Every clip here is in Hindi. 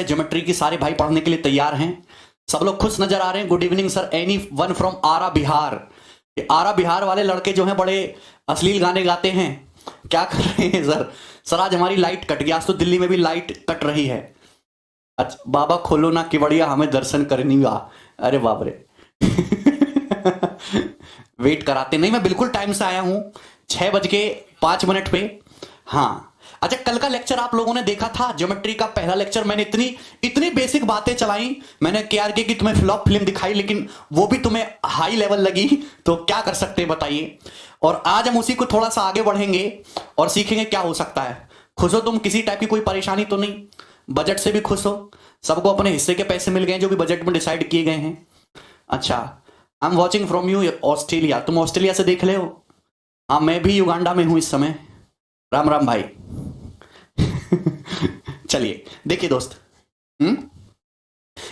ज्योमेट्री की सारे भाई पढ़ने के लिए तैयार हैं? सब लोग खुश नजर आ रहे हैं? Good evening sir, any one from Arrah Bihar. Arrah Bihar वाले लड़के जो हैं बड़े अश्लील गाने गाते हैं, क्या कर रहे हैं सर? सर आज हमारी लाइट कट गया, आज तो दिल्ली में भी लाइट कट रही है। अच्छा बाबा खोलो ना केवड़िया, हमें दर्शन करनी बा। अरे बाप रे वेट कराते नहीं, मैं बिल्कुल टाइम से आया हूं, 6:05 पे। हाँ अच्छा, कल का लेक्चर आप लोगों ने देखा था, ज्योमेट्री का पहला लेक्चर। मैंने इतनी बेसिक बातें चलाई, मैंने केआरके की तुम्हें फ्लॉप फिल्म दिखाई, लेकिन वो भी तुम्हें हाई लेवल लगी, तो क्या कर सकते हैं बताइए। और आज हम उसी को थोड़ा सा आगे बढ़ेंगे और सीखेंगे क्या हो सकता है। खुश हो तुम? किसी टाइप की कोई परेशानी तो नहीं? बजट से भी खुश हो? सबको अपने हिस्से के पैसे मिल गए जो भी बजट में डिसाइड किए गए हैं? अच्छा, I am watching from you Australia. तुम ऑस्ट्रेलिया से देख ले हो? हाँ मैं भी युगांडा में हूं इस समय। राम राम भाई चलिए देखिए दोस्त,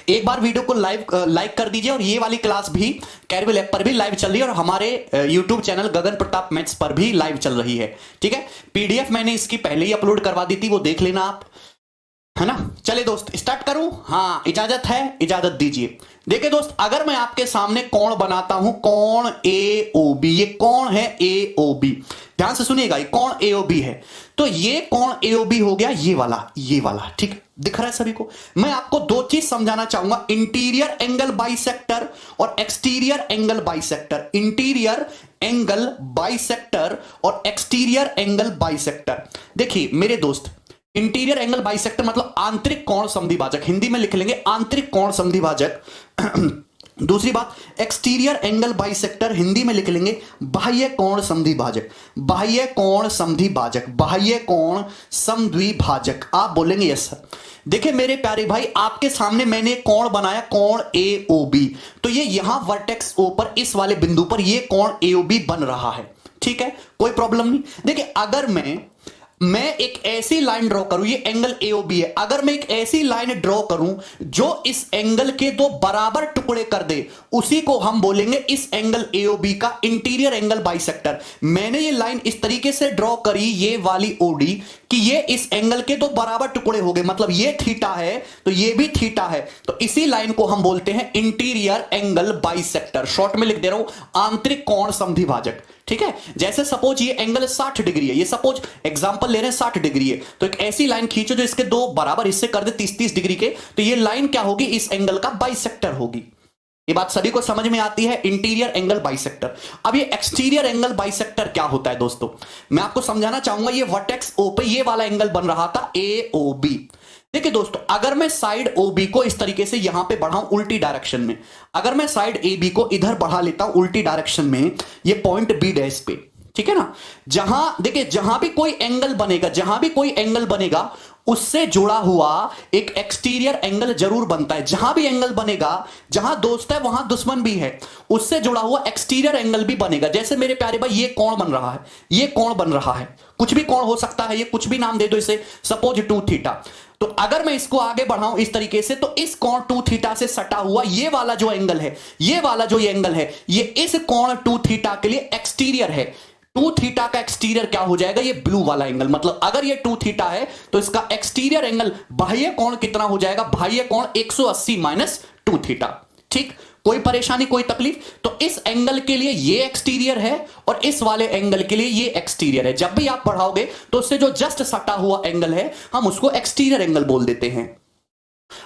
एक बार वीडियो को लाइक कर दीजिए। और ये वाली क्लास भी कैरविल ऐप पर भी लाइव चल रही है और हमारे यूट्यूब चैनल गगन प्रताप मैथ्स पर भी लाइव चल रही है। ठीक है, पीडीएफ मैंने इसकी पहले ही अपलोड करवा दी थी, वो देख लेना आप, है ना। चले दोस्त स्टार्ट करूं? हाँ इजाजत है, इजाजत दीजिए। देखिए दोस्त, अगर मैं आपके सामने कोण बनाता हूं, कोण ए ओ बी, ये कोण है ए ओ बी, ध्यान से सुनिएगा, ये कोण ए ओ बी है। तो ये कोण ए ओ बी हो गया ये वाला, ठीक दिख रहा है सभी को। मैं आपको दो चीज समझाना चाहूंगा, इंटीरियर एंगल बाइसेक्टर और exterior angle bisector. Interior angle bisector और एक्सटीरियर एंगल बाइसेक्टर। देखिए मेरे दोस्त, इंटीरियर एंगल बाइसेक्टर मतलब आंतरिक कोण समद्विभाजक, हिंदी में लिख लेंगे आंतरिक कोण समद्विभाजक। दूसरी बात, एक्सटीरियर एंगल बाइसेक्टर, हिंदी में लिख लेंगे बाह्य कोण समद्विभाजक। बाह्य कोण समद्विभाजक, बाह्य कोण समद्विभाजक, आप बोलेंगे यस सर। देखिए मेरे प्यारे भाई, आपके सामने मैंने कोण बनाया, कोण ए ओ बी। तो ये यहां वर्टेक्स ओ पर, इस वाले बिंदु पर ये कोण ए ओ बी बन रहा है। ठीक है, कोई प्रॉब्लम नहीं। देखिए अगर मैं एक ऐसी लाइन ड्रॉ करूं, ये एंगल एओबी है, अगर मैं एक ऐसी लाइन ड्रॉ करूं जो इस एंगल के दो बराबर टुकड़े कर दे, उसी को हम बोलेंगे इस एंगल एओबी का इंटीरियर एंगल बाइसेक्टर। मैंने ये लाइन इस तरीके से ड्रॉ करी, ये वाली ओडी, कि ये इस एंगल के दो बराबर टुकड़े हो गए, मतलब ये थीटा है तो ये भी थीटा है, तो इसी लाइन को हम बोलते हैं इंटीरियर एंगल बाइसेक्टर। शॉर्ट में लिख दे रहा हूं आंतरिक कोण समद्विभाजक। ठीक है, जैसे सपोज ये एंगल 60 डिग्री है, ये सपोज एग्जांपल ले रहे हैं 60 डिग्री है, तो एक ऐसी लाइन खींचो जो इसके दो बराबर हिस्से कर दे 30-30 डिग्री के, तो ये लाइन क्या होगी? इस एंगल का बाइसेक्टर होगी। ये बात सभी को समझ में आती है, इंटीरियर एंगल बाइसेक्टर। अब ये एक्सटीरियर एंगल बाइसेक्टर क्या होता है दोस्तों, मैं आपको समझाना चाहूंगा। ये वर्टेक्स ओ पे ये वाला एंगल बन रहा था ए ओ बी। देखिए दोस्तों, अगर मैं साइड ओ बी को इस तरीके से यहां पे बढ़ाऊं उल्टी डायरेक्शन में, अगर मैं साइड ए बी को इधर बढ़ा लेता हूं उल्टी डायरेक्शन में, ये पॉइंट बी डैश पे, ठीक है ना, जहां देखिए जहां भी कोई एंगल बनेगा, जहां भी कोई एंगल बनेगा उससे जुड़ा हुआ एक एक्सटीरियर एंगल जरूर बनता है। जहां भी एंगल बनेगा, जहां दोस्त है वहां दुश्मन भी है, उससे जुड़ा हुआ एक्सटीरियर एंगल भी बनेगा। जैसे मेरे प्यारे भाई ये कोण बन रहा है, ये कोण बन रहा है, कुछ भी कोण हो सकता है, ये कुछ भी नाम दे दो इसे, सपोज 2 थीटा। तो अगर मैं इसको आगे बढ़ाऊं इस तरीके से, तो इस कोण 2 थीटा से सटा हुआ ये वाला जो एंगल है, ये वाला जो ये एंगल है, ये इस कोण 2 थीटा के लिए एक्सटीरियर है। 2 थीटा का एक्सटीरियर क्या हो जाएगा? ये ब्लू वाला एंगल। मतलब अगर ये 2 थीटा है तो इसका एक्सटीरियर एंगल बाह्य कोण कितना हो जाएगा? बाह्य कोण 180 माइनस 2 थीटा। ठीक, कोई परेशानी कोई तकलीफ? तो इस एंगल के लिए ये एक्सटीरियर है और इस वाले एंगल के लिए ये एक्सटीरियर है। जब भी आप बढ़ाओगे तो उससे जो जस्ट सटा हुआ एंगल है हम उसको एक्सटीरियर एंगल बोल देते हैं।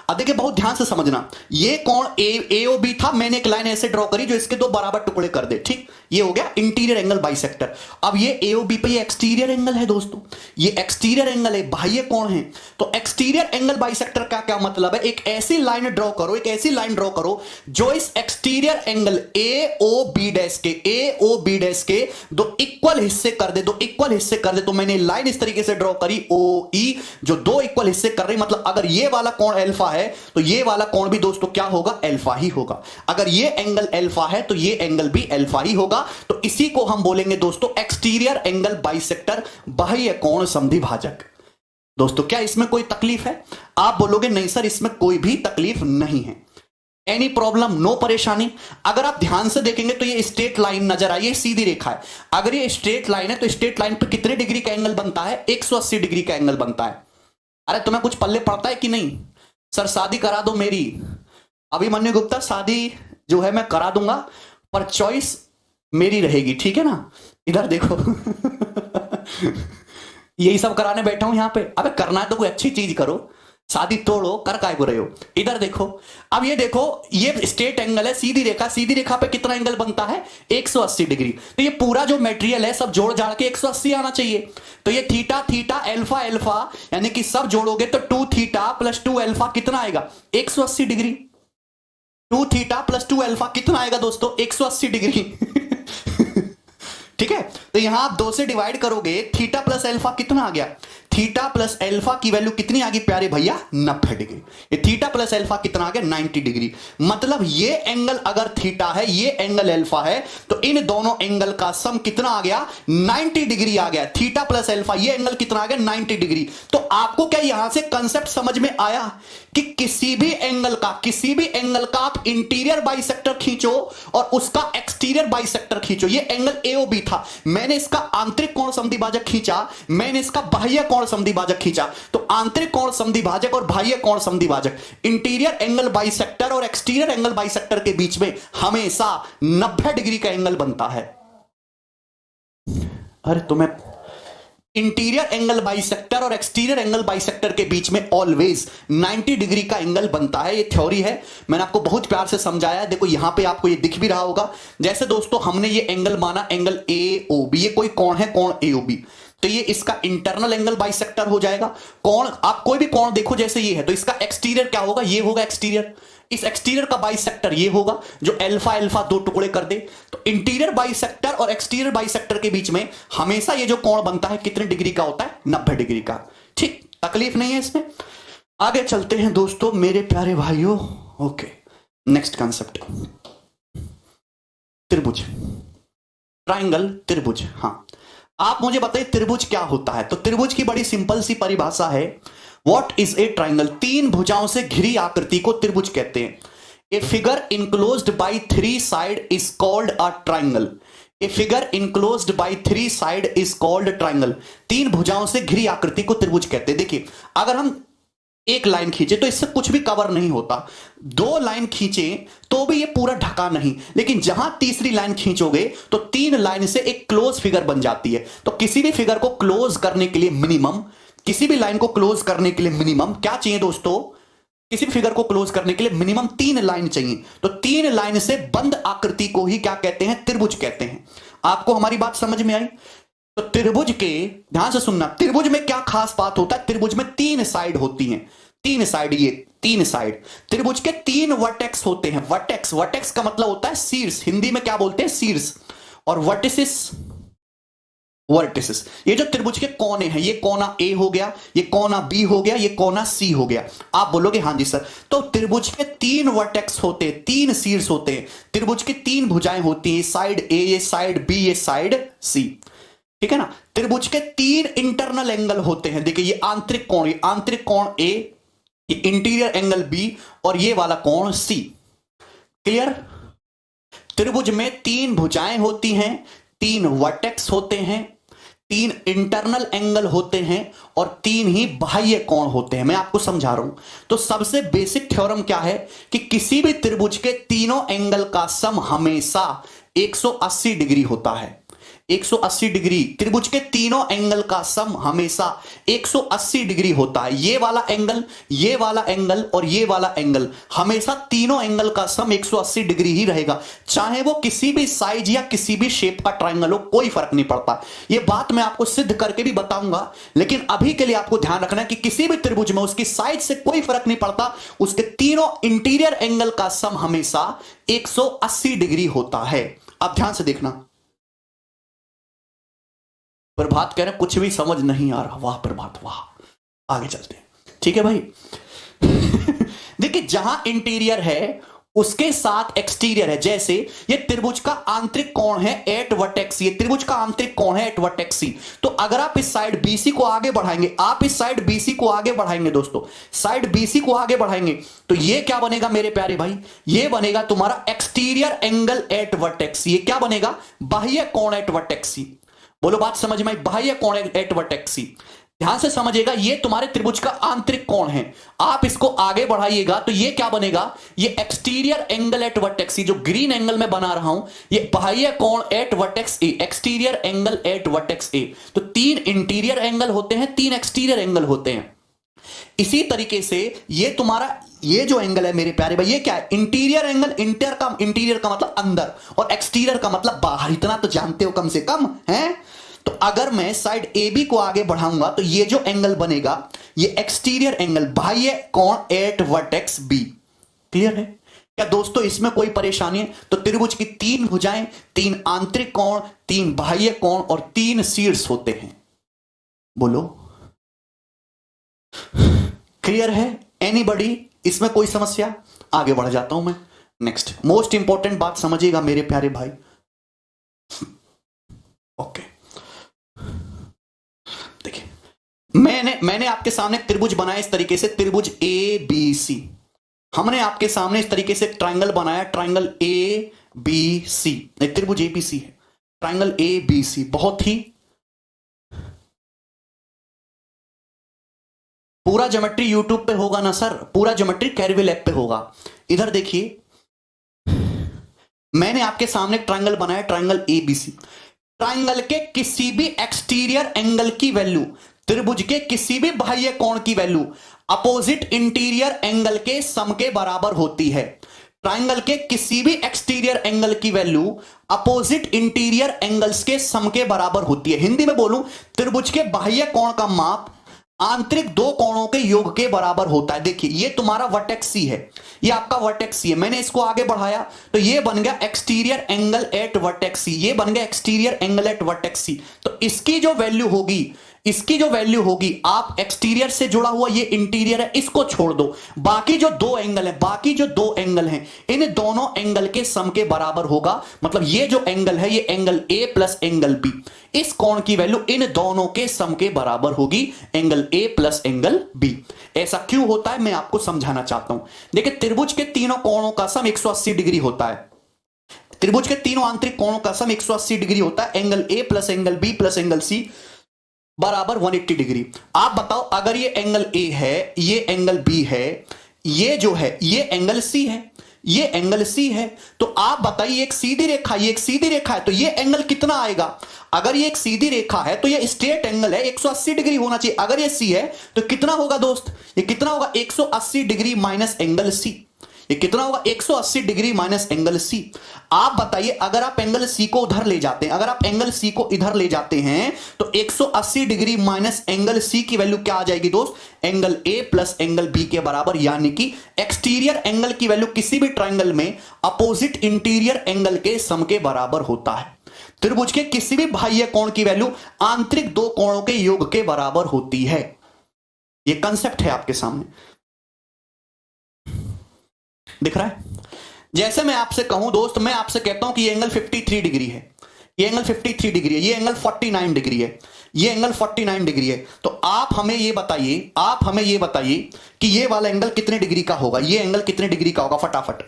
अब देखिए बहुत ध्यान से समझना, ये कोण एओबी था, मैंने एक लाइन ऐसे ड्रॉ करी जो इसके दो बराबर टुकड़े कर दे। ठीक, ये हो गया इंटीरियर एंगल बाइसेक्टर। अब ये एओबी पे ये एक्सटीरियर एंगल है दोस्तों, ये एक्सटीरियर एंगल है, बाह्य कोण है। तो एक्सटीरियर एंगल बाइसेक्टर का क्या मतलब है? एक ऐसी लाइन ड्रॉ करो, एक ऐसी लाइन ड्रॉ करो जो इस एक्सटीरियर एंगल एओबी डैश के दो इक्वल हिस्से कर दे, दो इक्वल हिस्से कर दे। तो मैंने लाइन इस तरीके से ड्रॉ करी ओ ई, जो दो इक्वल हिस्से कर रही, मतलब अगर ये वाला कोण अल्फा है तो ये वाला कोण भी दोस्तों क्या होगा? अल्फा ही होगा। अगर ये एंगल अल्फा है तो ये एंगल भी अल्फा ही होगा। तो इसी को हम बोलेंगे दोस्तों एक्सटीरियर एंगल बाइसेक्टर, बाह्य कोण समद्विभाजक। दोस्तों क्या इसमें कोई तकलीफ है? आप बोलोगे नहीं सर इसमें कोई भी तकलीफ नहीं है। Any problem? नो परेशानी। अगर आप ध्यान से देखेंगे तो ये स्ट्रेट लाइन नजर आई, ये सीधी रेखा है। अगर ये स्ट्रेट लाइन है तो स्ट्रेट लाइन पर कितने डिग्री का एंगल बनता है? 180 डिग्री का एंगल बनता है। अरे तुम्हें कुछ पल्ले पड़ता है कि नहीं? सर शादी करा दो मेरी। अभिमन्यु गुप्ता, शादी जो है मैं करा दूंगा, पर चॉइस मेरी रहेगी, ठीक है ना। इधर देखो यही सब कराने बैठा हूं यहां पे। अबे करना है तो कोई अच्छी चीज करो, शादी तोड़ो, कर काय को रहे हो। इधर देखो, अब ये देखो, ये स्ट्रेट एंगल है, सीधी रेखा, सीधी रेखा पे कितना एंगल बनता है 180 डिग्री। तो ये पूरा जो मटेरियल है सब जोड़ जाड़ के 180 आना चाहिए। तो ये थीटा थीटा अल्फा अल्फा यानी कि सब जोड़ोगे तो 2 थीटा प्लस 2 अल्फा कितना आएगा 180 डिग्री। 2 थीटा प्लस 2 अल्फा कितना आएगा दोस्तों 180 डिग्री ठीक है। तो यहां आप 2 से डिवाइड करोगे, थीटा प्लस अल्फा कितना आ गया, थीटा प्लस अल्फा की वैल्यू कितनी आ गई प्यारे भैया 90 डिग्री। ये थीटा प्लस अल्फा कितना आ गया 90 डिग्री। मतलब ये एंगल अगर थीटा है, ये एंगल अल्फा है, तो इन दोनों एंगल का सम कितना आ गया 90 डिग्री आ गया। थीटा प्लस अल्फा, ये एंगल कितना आ गया 90 डिग्री। तो आपको क्या यहां से कंसेप्ट समझ में आया कि किसी भी एंगल का आप इंटीरियर बाइसेक्टर खींचो और उसका एक्सटीरियर बाइसेक्टर खींचो। ये एंगल एओबी था, मैंने इसका आंतरिक कोण समद्विभाजक खींचा, मैंने इसका बाह्य कोण समद्विभाजक खींचा। तो आंतरिक कोण समद्विभाजक और बाह्य कोण समद्विभाजक, इंटीरियर एंगल बाइसेक्टर और एक्सटीरियर एंगल बाइसेक्टर के बीच में हमेशा 90 डिग्री का एंगल बनता है। अरे तुम्हें इंटीरियर एंगल बाइसेक्टर और एक्सटीरियर एंगल बाइसेक्टर के बीच में ऑलवेज 90 डिग्री का एंगल बनता है। ये थ्योरी है, मैंने आपको बहुत प्यार से समझाया। देखो यहां पे आपको ये दिख भी रहा होगा। जैसे दोस्तों हमने ये एंगल माना एंगल एओबी, ये कोई कोण है कोण एओबी, तो ये इसका इंटरनल एंगल बाइसेक्टर हो जाएगा। कोण आप कोई भी कोण देखो, जैसे ये है तो इसका एक्सटीरियर क्या होगा, ये होगा एक्सटीरियर। इस एक्सटीरियर का बाइसेक्टर ये होगा जो अल्फा अल्फा 2 टुकड़े कर दे। तो इंटीरियर बाइसेक्टर और एक्सटीरियर बाइसेक्टर के बीच में हमेशा ये जो कोण बनता है कितने डिग्री का होता है 90 डिग्री का। ठीक, तकलीफ नहीं है इसमें। आगे चलते हैं दोस्तों मेरे प्यारे भाइयों। ओके, नेक्स्ट कंसेप्ट, त्रिभुज, ट्राइंगल, त्रिभुज। हाँ, आप मुझे बताइए त्रिभुज क्या होता है। तो त्रिभुज की बड़ी सिंपल सी परिभाषा है, व्हाट इज ए ट्राइंगल। 3 भुजाओं से घिरी आकृति को त्रिभुज कहते हैं। A figure enclosed by 3 side is called a triangle. A figure enclosed by 3 side is called triangle. 3 भुजाओं से घिरी आकृति को त्रिभुज कहते हैं। देखिए अगर हम एक लाइन खींचे तो इससे कुछ भी कवर नहीं होता, 2 लाइन खींचे तो भी ये पूरा ढका नहीं, लेकिन जहां तीसरी लाइन खींचोगे तो 3 लाइन से एक क्लोज फिगर बन जाती है। तो किसी भी फिगर को क्लोज करने के लिए मिनिमम, किसी भी लाइन को क्लोज करने के लिए मिनिमम क्या चाहिए दोस्तों, किसी भी फिगर को क्लोज करने के लिए मिनिमम 3 लाइन चाहिए। तो 3 लाइन से बंद आकृति को ही क्या कहते हैं, त्रिभुज कहते हैं। आपको हमारी बात समझ में आई। तो त्रिभुज के, ध्यान से सुनना, त्रिभुज में क्या खास बात होता है, त्रिभुज में 3 साइड होती हैं, 3 साइड, ये 3 साइड। त्रिभुज के 3 वर्टेक्स होते हैं। वर्टेक्स, वर्टेक्स का मतलब होता है शीर्ष, हिंदी में क्या बोलते हैं शीर्ष, और वर्टिसिस, वर्टिसिस। ये जो त्रिभुज के कोने हैं, ये कोना ए हो गया, ये कोना बी हो गया, ये कोना सी हो गया। आप बोलोगे हाँ जी सर, तो त्रिभुज के 3 वर्टेक्स होते हैं, 3 शीर्ष होते हैं, त्रिभुज की 3 भुजाएं होती हैं, साइड ए, ये साइड बी, ये साइड सी, ठीक है ना। त्रिभुज के 3 इंटरनल एंगल होते हैं। देखिए ये आंतरिक कोण, ये आंतरिक कोण ए, ये इंटीरियर एंगल बी, और ये वाला कोण सी। क्लियर। त्रिभुज में 3 भुजाएं होती हैं, 3 वर्टेक्स होते हैं, 3 इंटरनल एंगल होते हैं, और 3 ही बाह्य कोण होते हैं। मैं आपको समझा रहा हूं। तो सबसे बेसिक थ्योरम क्या है कि किसी भी त्रिभुज के तीनों एंगल का सम हमेशा 180 डिग्री होता है। 180 डिग्री, त्रिभुज के तीनों एंगल का सम हमेशा 180 डिग्री होता है। ये वाला एंगल, ये वाला एंगल और ये वाला एंगल, हमेशा तीनों एंगल का सम 180 डिग्री ही रहेगा, चाहे वो किसी भी साइज या किसी भी शेप का ट्राइंगल हो, कोई फर्क नहीं पड़ता। ये बात मैं आपको सिद्ध करके भी बताऊंगा, लेकिन अभी के लिए आपको ध्यान रखना है कि किसी भी त्रिभुज में उसकी साइज से कोई फर्क नहीं पड़ता, उसके तीनों इंटीरियर एंगल का सम हमेशा 180 डिग्री होता है। अब ध्यान से देखना। प्रभात कह रहे कुछ भी समझ नहीं आ रहा, वाह प्रभात वाह। आगे चलते हैं, ठीक है भाई देखिए जहां इंटीरियर है उसके साथ एक्सटीरियर है। जैसे ये त्रिभुज का आंतरिक कोण है एट वर्टेक्स, ये त्रिभुज का आंतरिक कोण है एट वर्टेक्स सी। तो अगर आप इस साइड बीसी को आगे बढ़ाएंगे, आप इस साइड बीसी को आगे बढ़ाएंगे दोस्तों, साइड बीसी को आगे बढ़ाएंगे, तो ये क्या बनेगा मेरे प्यारे भाई, ये बनेगा तुम्हारा एक्सटीरियर एंगल एट वर्टेक्स। ये क्या बनेगा, बाह्य कोण एट वर्टेक्स सी। बोलो बात समझ में, बाह्य कोण एट वर्टेक्स सी। ध्यान से समझिएगा, ये तुम्हारे त्रिभुज का आंतरिक कोण है। आप इसको आगे बढ़ाइएगा तो ये क्या बनेगा, ये एक्सटीरियर एंगल एट वर्टेक्स, जो ग्रीन एंगल में बना रहा हूं, ये बाह्य कोण eight vertex A, exterior angle at vertex ए। तो 3 इंटीरियर एंगल होते हैं, 3 एक्सटीरियर एंगल होते हैं। इसी तरीके से ये तुम्हारा ये जो एंगल है मेरे प्यारे भाई, ये क्या है, इंटीरियर एंगल। इंटीरियर का मतलब अंदर और एक्सटीरियर का मतलब बाहर, इतना तो जानते हो कम से कम है। तो अगर मैं साइड ए बी को आगे बढ़ाऊंगा तो ये जो एंगल बनेगा, ये एक्सटीरियर एंगल, बाह्य कोण एट वर्टेक्स बी। क्लियर है क्या दोस्तों, इसमें कोई परेशानी है? तो त्रिभुज की 3 भुजाएं, 3 आंतरिक कोण, 3 बाह्य कोण और 3 शीर्ष होते हैं। बोलो क्लियर है एनीबॉडी, इसमें कोई समस्या? आगे बढ़ जाता हूं मैं। नेक्स्ट मोस्ट इंपॉर्टेंट बात समझिएगा मेरे प्यारे भाई। ओके, देखिए मैंने आपके सामने त्रिभुज बनाया इस तरीके से, त्रिभुज ए बी सी। हमने आपके सामने इस तरीके से ट्रायंगल बनाया, ट्रायंगल ए बी सी, त्रिभुज ए बी सी है, ट्रायंगल ए बी सी। बहुत ही पूरा ज्योमेट्री यूट्यूब पे होगा ना सर, पूरा ज्योमेट्री कैरवे लैब पे होगा। इधर देखिए, मैंने आपके सामने ट्रायंगल बनाया, triangle A B C. Triangle के किसी भी एक्सटीरियर एंगल की वैल्यू, त्रिभुज के किसी भी बाह्य कोण की वैल्यू अपोजिट इंटीरियर एंगल के सम के बराबर होती है। ट्रायंगल के किसी भी एक्सटीरियर एंगल की वैल्यू अपोजिट इंटीरियर एंगल्स के सम के बराबर होती है। हिंदी में बोलूं, त्रिभुज के बाह्य कोण का माप आंतरिक 2 कोणों के योग के बराबर होता है। देखिए ये तुम्हारा वर्टेक्स सी है, ये आपका वर्टेक्स सी है। मैंने इसको आगे बढ़ाया तो ये बन गया एक्सटीरियर एंगल एट वर्टेक्स सी, ये बन गया एक्सटीरियर एंगल एट वर्टेक्स सी। तो इसकी जो वैल्यू होगी, आप एक्सटीरियर से जुड़ा हुआ ये इंटीरियर है, इसको छोड़ दो, बाकी जो 2 एंगल हैं, इन दोनों एंगल के सम के बराबर होगा। मतलब ये जो एंगल है, ये angle A plus angle B, इस कोण की वैल्यू इन दोनों के सम के बराबर होगी, angle A plus angle B. ऐसा क्यों होता है मैं आपको समझाना चाहता हूं। देखिए त्रिभुज के तीनों कोणों का सम 180 डिग्री होता है। त्रिभुज के तीनों आंतरिक कोणों का सम 180 डिग्री होता है। Angle A plus angle B plus angle C बराबर 180 डिग्री। आप बताओ, अगर ये एंगल ए है, ये एंगल बी है, ये जो है ये एंगल सी है, ये एंगल सी है, तो आप बताइए एक सीधी रेखा, ये एक सीधी रेखा है, तो ये एंगल कितना आएगा? अगर ये एक सीधी रेखा है तो ये स्ट्रेट एंगल है, 180 डिग्री होना चाहिए। अगर ये सी है तो कितना होगा दोस्त, ये कितना होगा, 180 डिग्री माइनस एंगल सी। ये कितना होगा, 180 डिग्री माइनस एंगल सी। आप बताइए, अगर आप एंगल सी को उधर ले जाते हैं, अगर आप एंगल सी को इधर ले जाते हैं तो 180 डिग्री माइनस एंगल सी की वैल्यू क्या आ जाएगी दोस्त, angle A plus angle B के बराबर। यानी कि एक्सटीरियर एंगल की वैल्यू किसी भी ट्रायंगल में अपोजिट इंटीरियर एंगल के सम के बराबर होता है। त्रिभुज के किसी भी बाह्य कोण की वैल्यू आंतरिक 2 कोणों के योग के बराबर होती है। यह कंसेप्ट है आपके सामने, दिख रहा है? जैसे मैं आपसे कहूं दोस्त, मैं आपसे कहता हूं कि ये एंगल 53 डिग्री है, ये एंगल 53 डिग्री है, ये एंगल 49 डिग्री है, ये एंगल 49 डिग्री है। तो आप हमें ये बताइए कि ये वाला एंगल कितने डिग्री का होगा, ये एंगल कितने डिग्री का होगा, फटाफट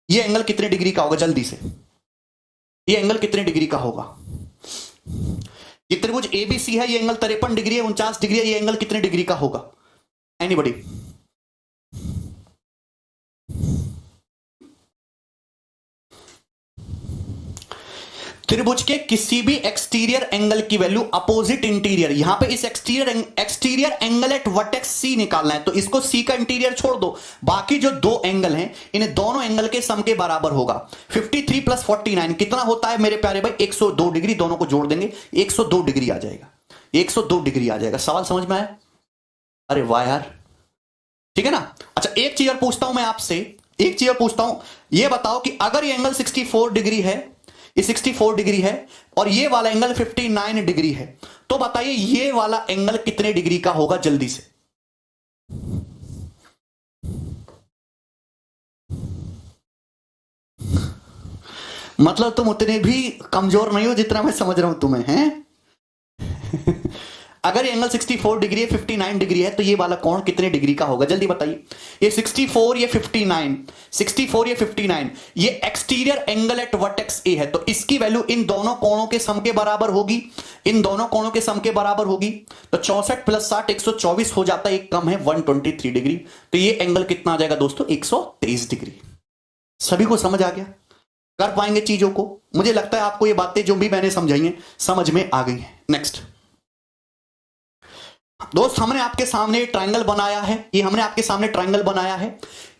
ये एंगल कितने डिग्री का होगा, जल्दी से ये एंगल कितने डिग्री का होगा। ये त्रिभुज एबीसी है, ये एंगल 53 डिग्री है, 49 डिग्री है, ये एंगल कितने डिग्री का होगा, एनीबॉडी? त्रिभुज के किसी भी एक्सटीरियर एंगल की वैल्यू अपोजिट इंटीरियर, यहां पे इस एक्सटीरियर एंगल एट वर्टेक्स सी निकालना है, तो इसको सी का इंटीरियर छोड़ दो, बाकी जो 2 एंगल हैं इन दोनों एंगल के सम के बराबर होगा। 53 प्लस 49 कितना होता है मेरे प्यारे भाई, 102 डिग्री। दोनों को जोड़ देंगे 102 डिग्री आ जाएगा, 102 डिग्री आ जाएगा। सवाल समझ में आया? अरे वाह यार, ठीक है ना। अच्छा एक चीज और पूछता हूं मैं आपसे, एक चीज और पूछता हूं, यह बताओ कि अगर ये एंगल 64 डिग्री है, ये 64 डिग्री है और ये वाला एंगल 59 डिग्री है, तो बताइए ये वाला एंगल कितने डिग्री का होगा, जल्दी से। मतलब तुम उतने भी कमजोर नहीं हो जितना मैं समझ रहा हूं तुम्हें, हैं? अगर ये एंगल 64 डिग्री है, 59 डिग्री है, तो ये वाला कोण कितने डिग्री का होगा जल्दी बताइए। ये 64, ये 59, 64 ये 59, ये एक्सटीरियर एंगल एट वर्टेक्स ए है, तो इसकी वैल्यू इन दोनों कोणों के सम के बराबर होगी, इन दोनों कोणों के सम के बराबर होगी। तो 64 प्लस 60 124 हो जाता है, एक कम है 123 डिग्री। तो ये एंगल कितना आ जाएगा दोस्तों, 123 डिग्री। सभी को समझ आ गया, कर पाएंगे चीजों को। मुझे लगता है आपको ये बातें जो भी मैंने समझाई हैं समझ में आ गई हैं। नेक्स्ट दोस्त, हमने आपके सामने ट्रायंगल बनाया है, ये हमने आपके सामने ट्रायंगल बनाया है।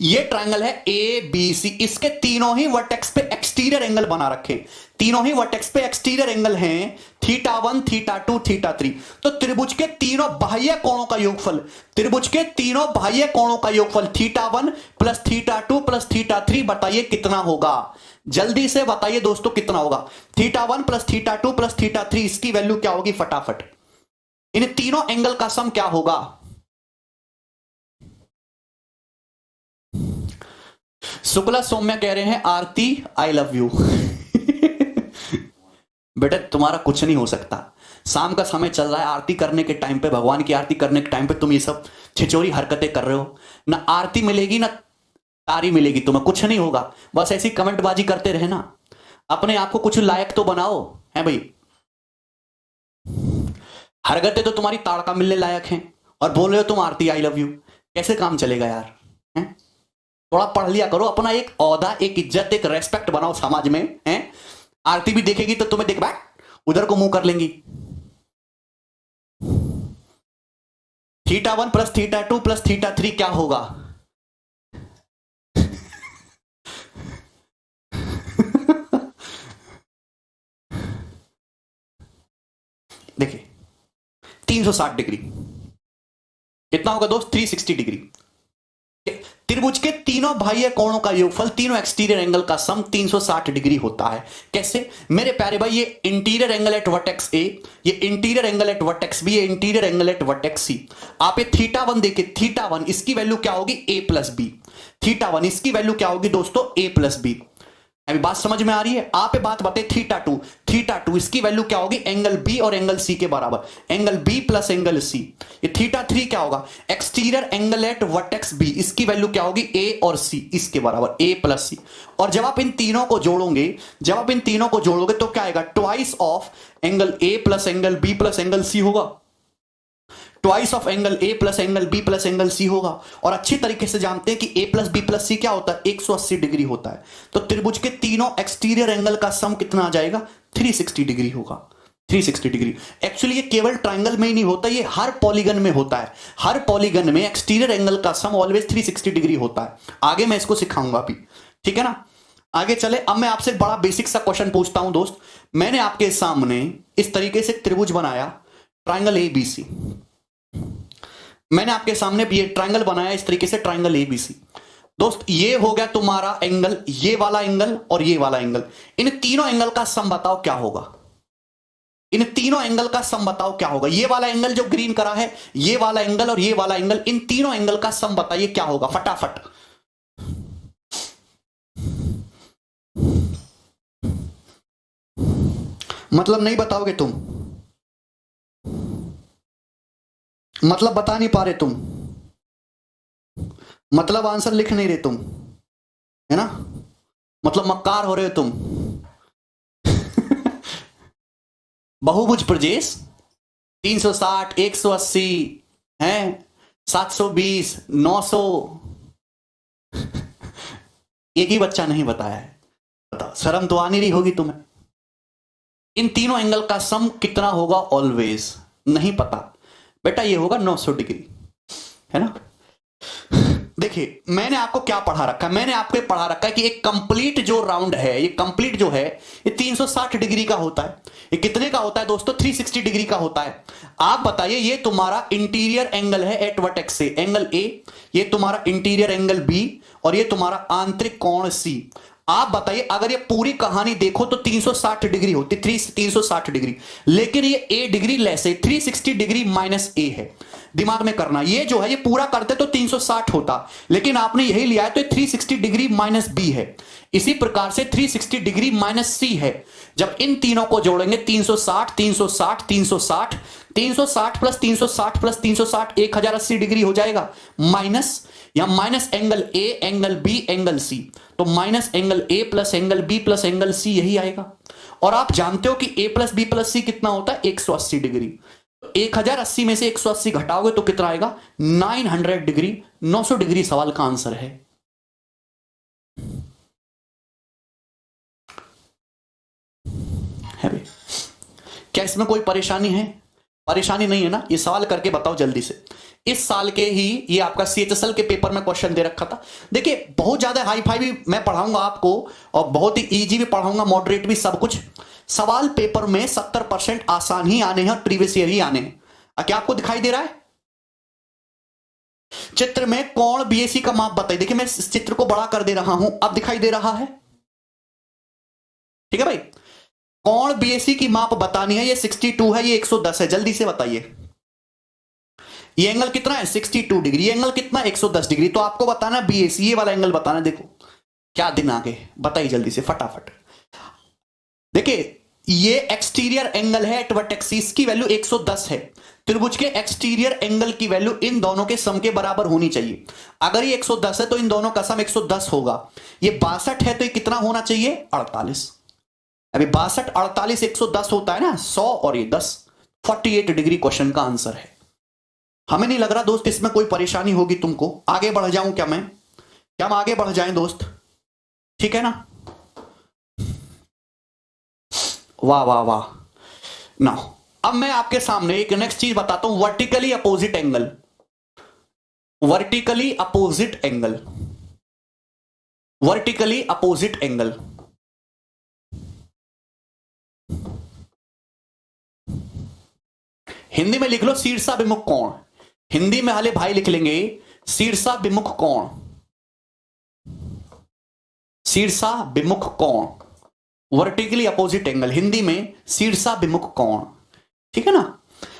ये ट्रायंगल है ए बी सी, इसके तीनों ही वर्टेक्स पे एक्सटीरियर एंगल बना रखे, तीनों ही वर्टेक्स पे एक्सटीरियर एंगल हैं θ1 θ2 θ3। तो त्रिभुज के तीनों बाह्य कोणों का योगफल, त्रिभुज के तीनों बाह्य कोणों का योगफल θ1 प्लस θ2 प्लस θ3 बताइए कितना होगा, जल्दी से बताइए दोस्तों कितना होगा। θ1 प्लस θ2 प्लस θ3 इसकी वैल्यू क्या होगी फटाफट, इन तीनों एंगल का सम क्या होगा। शुक्ला सौम्या कह रहे हैं आरती आई लव यू। बेटा तुम्हारा कुछ नहीं हो सकता, शाम का समय चल रहा है, आरती करने के टाइम पे, भगवान की आरती करने के टाइम पे तुम ये सब छिचोरी हरकतें कर रहे हो। ना आरती मिलेगी ना तारी मिलेगी, तुम्हें कुछ नहीं होगा। बस ऐसी कमेंटबाजी करते रहना, अपने आप को कुछ लायक तो बनाओ, है भाई। हरकतें तो तुम्हारी ताड़का मिलने लायक हैं और बोल रहे हो तुम आरती आई लव यू, कैसे काम चलेगा यार, हैं? थोड़ा पढ़ लिया करो, अपना एक औहदा, एक इज्जत, एक रेस्पेक्ट बनाओ समाज में, हैं? आरती भी देखेगी तो तुम्हें देख बैठ उधर को मुंह कर लेंगी। θ1 प्लस θ2 प्लस θ3 क्या होगा। देखिए 360 डिग्री कितना होगा दोस्त, 360 डिग्री। त्रिभुज के तीनों बाह्य कोणों का योगफल, तीनों एक्सटीरियर एंगल का सम 360 डिग्री होता है। कैसे मेरे प्यारे भाई, ये interior angle at vertex A, ये interior angle at vertex B, ये interior angle at vertex C. आप ये θ1 देखिए, θ1 इसकी वैल्यू क्या होगी a प्लस बी, θ1 इसकी वैल्यू क्या होगी दोस्तों a प्लस बी। अभी बात समझ में आ रही है। आप बात बताए θ2, θ2 इसकी वैल्यू क्या होगी एंगल बी और एंगल सी के बराबर, angle B plus angle C. ये θ3 क्या होगा, exterior angle at vertex B, इसकी वैल्यू क्या होगी ए और सी, इसके बराबर ए प्लस सी। और जब आप इन तीनों को जोड़ोगे, जब आप इन तीनों को जोड़ोगे तो क्या आएगा, twice of angle A plus angle B plus angle C होगा, twice of angle A plus angle B plus angle C होगा। और अच्छी तरीके से जानते हैं कि A plus B plus C क्या होता है, 180 डिग्री होता है। तो त्रिभुज के तीनों एक्सटीरियर एंगल का सम कितना आ जाएगा, 360 डिग्री होगा, 360 डिग्री। एक्चुअली ये केवल ट्रायंगल में ही नहीं होता, ये हर पॉलीगन में होता है, हर पॉलीगन में एक्सटीरियर एंगल का सम ऑलवेज 360 डिग्री होता है। आगे मैं इसको सिखाऊंगा अभी, ठीक है ना। आगे चले, अब मैं आपसे बड़ा बेसिक सा क्वेश्चन पूछता हूं दोस्त। मैंने आपके सामने इस तरीके से त्रिभुज बनाया, ट्रायंगल ए बी सी, मैंने आपके सामने ये ट्रायंगल बनाया इस तरीके से, ट्रायंगल एबीसी। दोस्त ये हो गया तुम्हारा एंगल, ये वाला एंगल और ये वाला एंगल। इन तीनों एंगल का सम बताओ क्या होगा, इन तीनों एंगल का सम बताओ क्या होगा। ये वाला एंगल जो ग्रीन करा है, ये वाला एंगल और ये वाला एंगल, इन तीनों एंगल का सम बताइए क्या होगा फटाफट। मतलब नहीं बताओगे तुम, मतलब बता नहीं पा रहे तुम, मतलब आंसर लिख नहीं रहे तुम, है ना, मतलब मक्कार हो रहे हो तुम। बहुभुज प्रजेश 360, 180 है, 720, 900। एक ही बच्चा नहीं बताया है, बताओ शर्म तो आ नहीं रही होगी तुम्हें। इन तीनों एंगल का सम कितना होगा ऑलवेज नहीं पता बेटा, ये होगा 900 डिग्री, है ना। देखिए मैंने आपको क्या पढ़ा रखा है, मैंने आपको पढ़ा रखा है कि एक कंप्लीट जो राउंड है, ये कंप्लीट जो है ये 360 डिग्री का होता है। ये कितने का होता है दोस्तों, 360 डिग्री का होता है। आप बताइए, ये तुम्हारा इंटीरियर एंगल है एट वर्टेक्स से, एंगल ए, ये तुम्हारा इंटीरियर एंगल बी और ये तुम्हारा आंतरिक कोण सी। आप बताइए अगर ये पूरी कहानी देखो तो 360 डिग्री होती, 360 डिग्री, लेकिन ये ए डिग्री लेस है, 360 डिग्री माइनस ए है। दिमाग में करना, ये जो है ये पूरा करते तो 360 होता, लेकिन आपने यही लिया है तो 360 डिग्री माइनस बी है। इसी प्रकार से 360 डिग्री माइनस सी है। जब इन तीनों को जोड़ेंगे 360 360 360 360 प्लस 360 प्लस 360 1080 डिग्री हो जाएगा, माइनस या minus angle A angle B angle C, तो minus angle A plus angle B plus angle C यही आएगा। और आप जानते हो कि A plus B plus C कितना होता है 180 डिग्री, 1080 में से 180 घटाओगे तो कितना आएगा 900 डिग्री। 900 डिग्री सवाल का आंसर है भी। क्या इसमें कोई परेशानी है? परेशानी नहीं है ना? ये सवाल करके बताओ जल्दी से। इस साल के ही ये आपका सीएचएसएल के पेपर में क्वेश्चन दे रखा था। देखिए बहुत ज्यादा हाई फाई भी मैं पढ़ाऊंगा आपको और बहुत ही इजी भी पढ़ाऊंगा, मॉडरेट भी, सब कुछ। सवाल पेपर में 70% आसान ही आने हैं और प्रीवियस ईयर ही आने हैं। क्या आपको दिखाई दे रहा है चित्र में कोण बीएसी का माप बताइए? देखिए मैं इस चित्र को बड़ा कर दे रहा हूं, अब दिखाई दे रहा है? ठीक है भाई, कोण बीएसी की माप बतानी है। ये 62 है, ये 110 है, जल्दी से बताइए। ये एंगल कितना है 62 डिग्री, ये एंगल कितना 110 डिग्री। तो आपको बताना बीएसी, ये वाला एंगल बताना। देखो क्या दिन आगे, बताइए जल्दी से फटाफट। देखिए ये एक्सटीरियर एंगल है एट वर्टेक्स, इसकी वैल्यू 110 है। त्रिभुज के एक्सटीरियर एंगल की वैल्यू इन दोनों के सम के बराबर होनी चाहिए। अगर ये 110 है तो इन दोनों का सम 110 होगा। ये 62 है तो ये कितना होना चाहिए 48। अभी 62 48 110 होता है ना 100 और ये 10, 48 डिग्री क्वेश्चन का आंसर है। हमें नहीं लग रहा दोस्त इसमें कोई परेशानी होगी तुमको। आगे बढ़ जाऊं क्या मैं? क्या हम आगे बढ़ जाएं दोस्त? ठीक है ना? वाह वाह वाह। ना अब मैं आपके सामने एक नेक्स्ट चीज बताता हूं, vertically opposite angle. Vertically opposite angle, vertically opposite angle. Hindi में लिख लो शीर्षाभिमुख कोण। हिंदी में हाले भाई लिख लेंगे शीर्षाभिमुख कोण, शीर्षाभिमुख कोण, वर्टिकली अपोजिट एंगल, हिंदी में शीर्षाभिमुख कोण। ठीक है ना?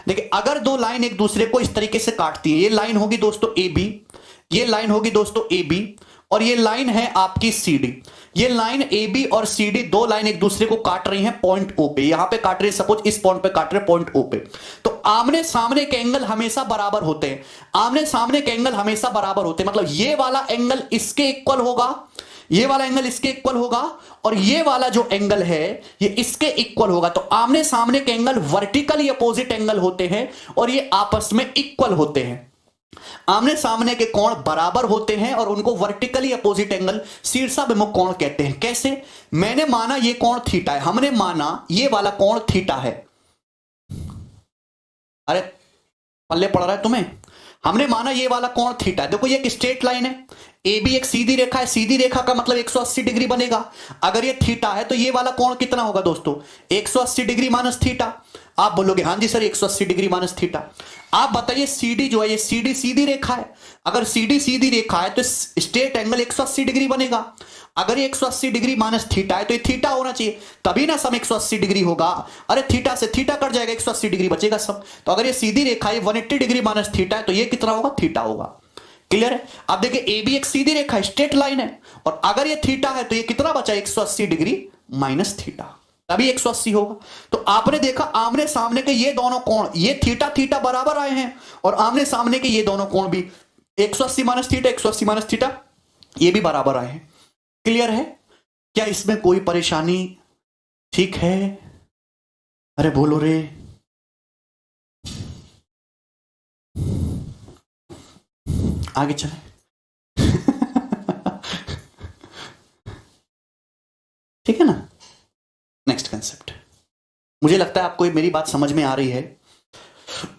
देखिए अगर दो लाइन एक दूसरे को इस तरीके से काटती है, ये लाइन होगी दोस्तों ए बी, ये लाइन होगी दोस्तों ए बी, और ये लाइन है आपकी सी डी। ये लाइन ए बी और सी डी दो लाइन एक दूसरे को काट रही हैं पॉइंट ओ पे। यहां पे काट रहे हैं, सपोज इस पॉइंट पे काट रहे हैं पॉइंट ओ पे। तो आमने सामने के एंगल हमेशा बराबर होते हैं। आमने सामने के एंगल हमेशा बराबर होते हैं, मतलब ये वाला एंगल इसके इक्वल होगा, ये वाला एंगल इसके इक्वल होगा, और ये वाला जो एंगल है ये इसके इक्वल होगा। तो आमने सामने के एंगल वर्टिकली अपोजिट एंगल होते हैं और ये आपस में इक्वल होते हैं। आमने सामने के कोण बराबर होते हैं और उनको वर्टिकली अपोजिट एंगल शीर्षाभिमुख कोण कहते हैं। कैसे? मैंने माना ये कोण थीटा है, हमने माना ये वाला कोण थीटा है। अरे पल्ले पड़ रहा है तुम्हें? हमने माना ये वाला कोण थीटा है। देखो ये एक स्ट्रेट लाइन है, ए बी एक सीधी रेखा है, सीधी रेखा का मतलब 180 डिग्री बनेगा। अगर ये थीटा है तो ये वाला कोण कितना होगा दोस्तों 180 डिग्री माइनस थीटा। आप बोलोगे हाँ जी सर 180 डिग्री माइनस थीटा। आप बताइए सीडी जो है, ये सीडी सीधी रेखा है। अगर सीडी सीधी रेखा है तो स्ट्रेट एंगल 180 डिग्री बनेगा। अगर ये 180 डिग्री माइनस थीटा है तो ये थीटा होना चाहिए, तभी ना सम 180 डिग्री होगा। अरे थीटा से थीटा कट जाएगा, 180 डिग्री बचेगा सम। तो अगर ये सीधी रेखा है 180 डिग्री माइनस थीटा है तो ये कितना होगा थीटा होगा। क्लियर है? अब देखिए ए बी एक सीधी रेखा है, स्ट्रेट लाइन है, और अगर ये थीटा है तो ये कितना बचा 180 डिग्री माइनस थीटा, तभी 180 होगा। तो आपने देखा आमने सामने के ये दोनों कोण, ये थीटा थीटा बराबर आए हैं, और आमने सामने के ये दोनों कोण भी 180 माइनस थीटा 180 माइनस थीटा ये भी बराबर आए हैं। क्लियर है? क्या इसमें कोई परेशानी? ठीक है? अरे बोलो रे। आगे चले। ठीक है ना? Next concept. मुझे लगता है आपको मेरी बात समझ में आ रही है।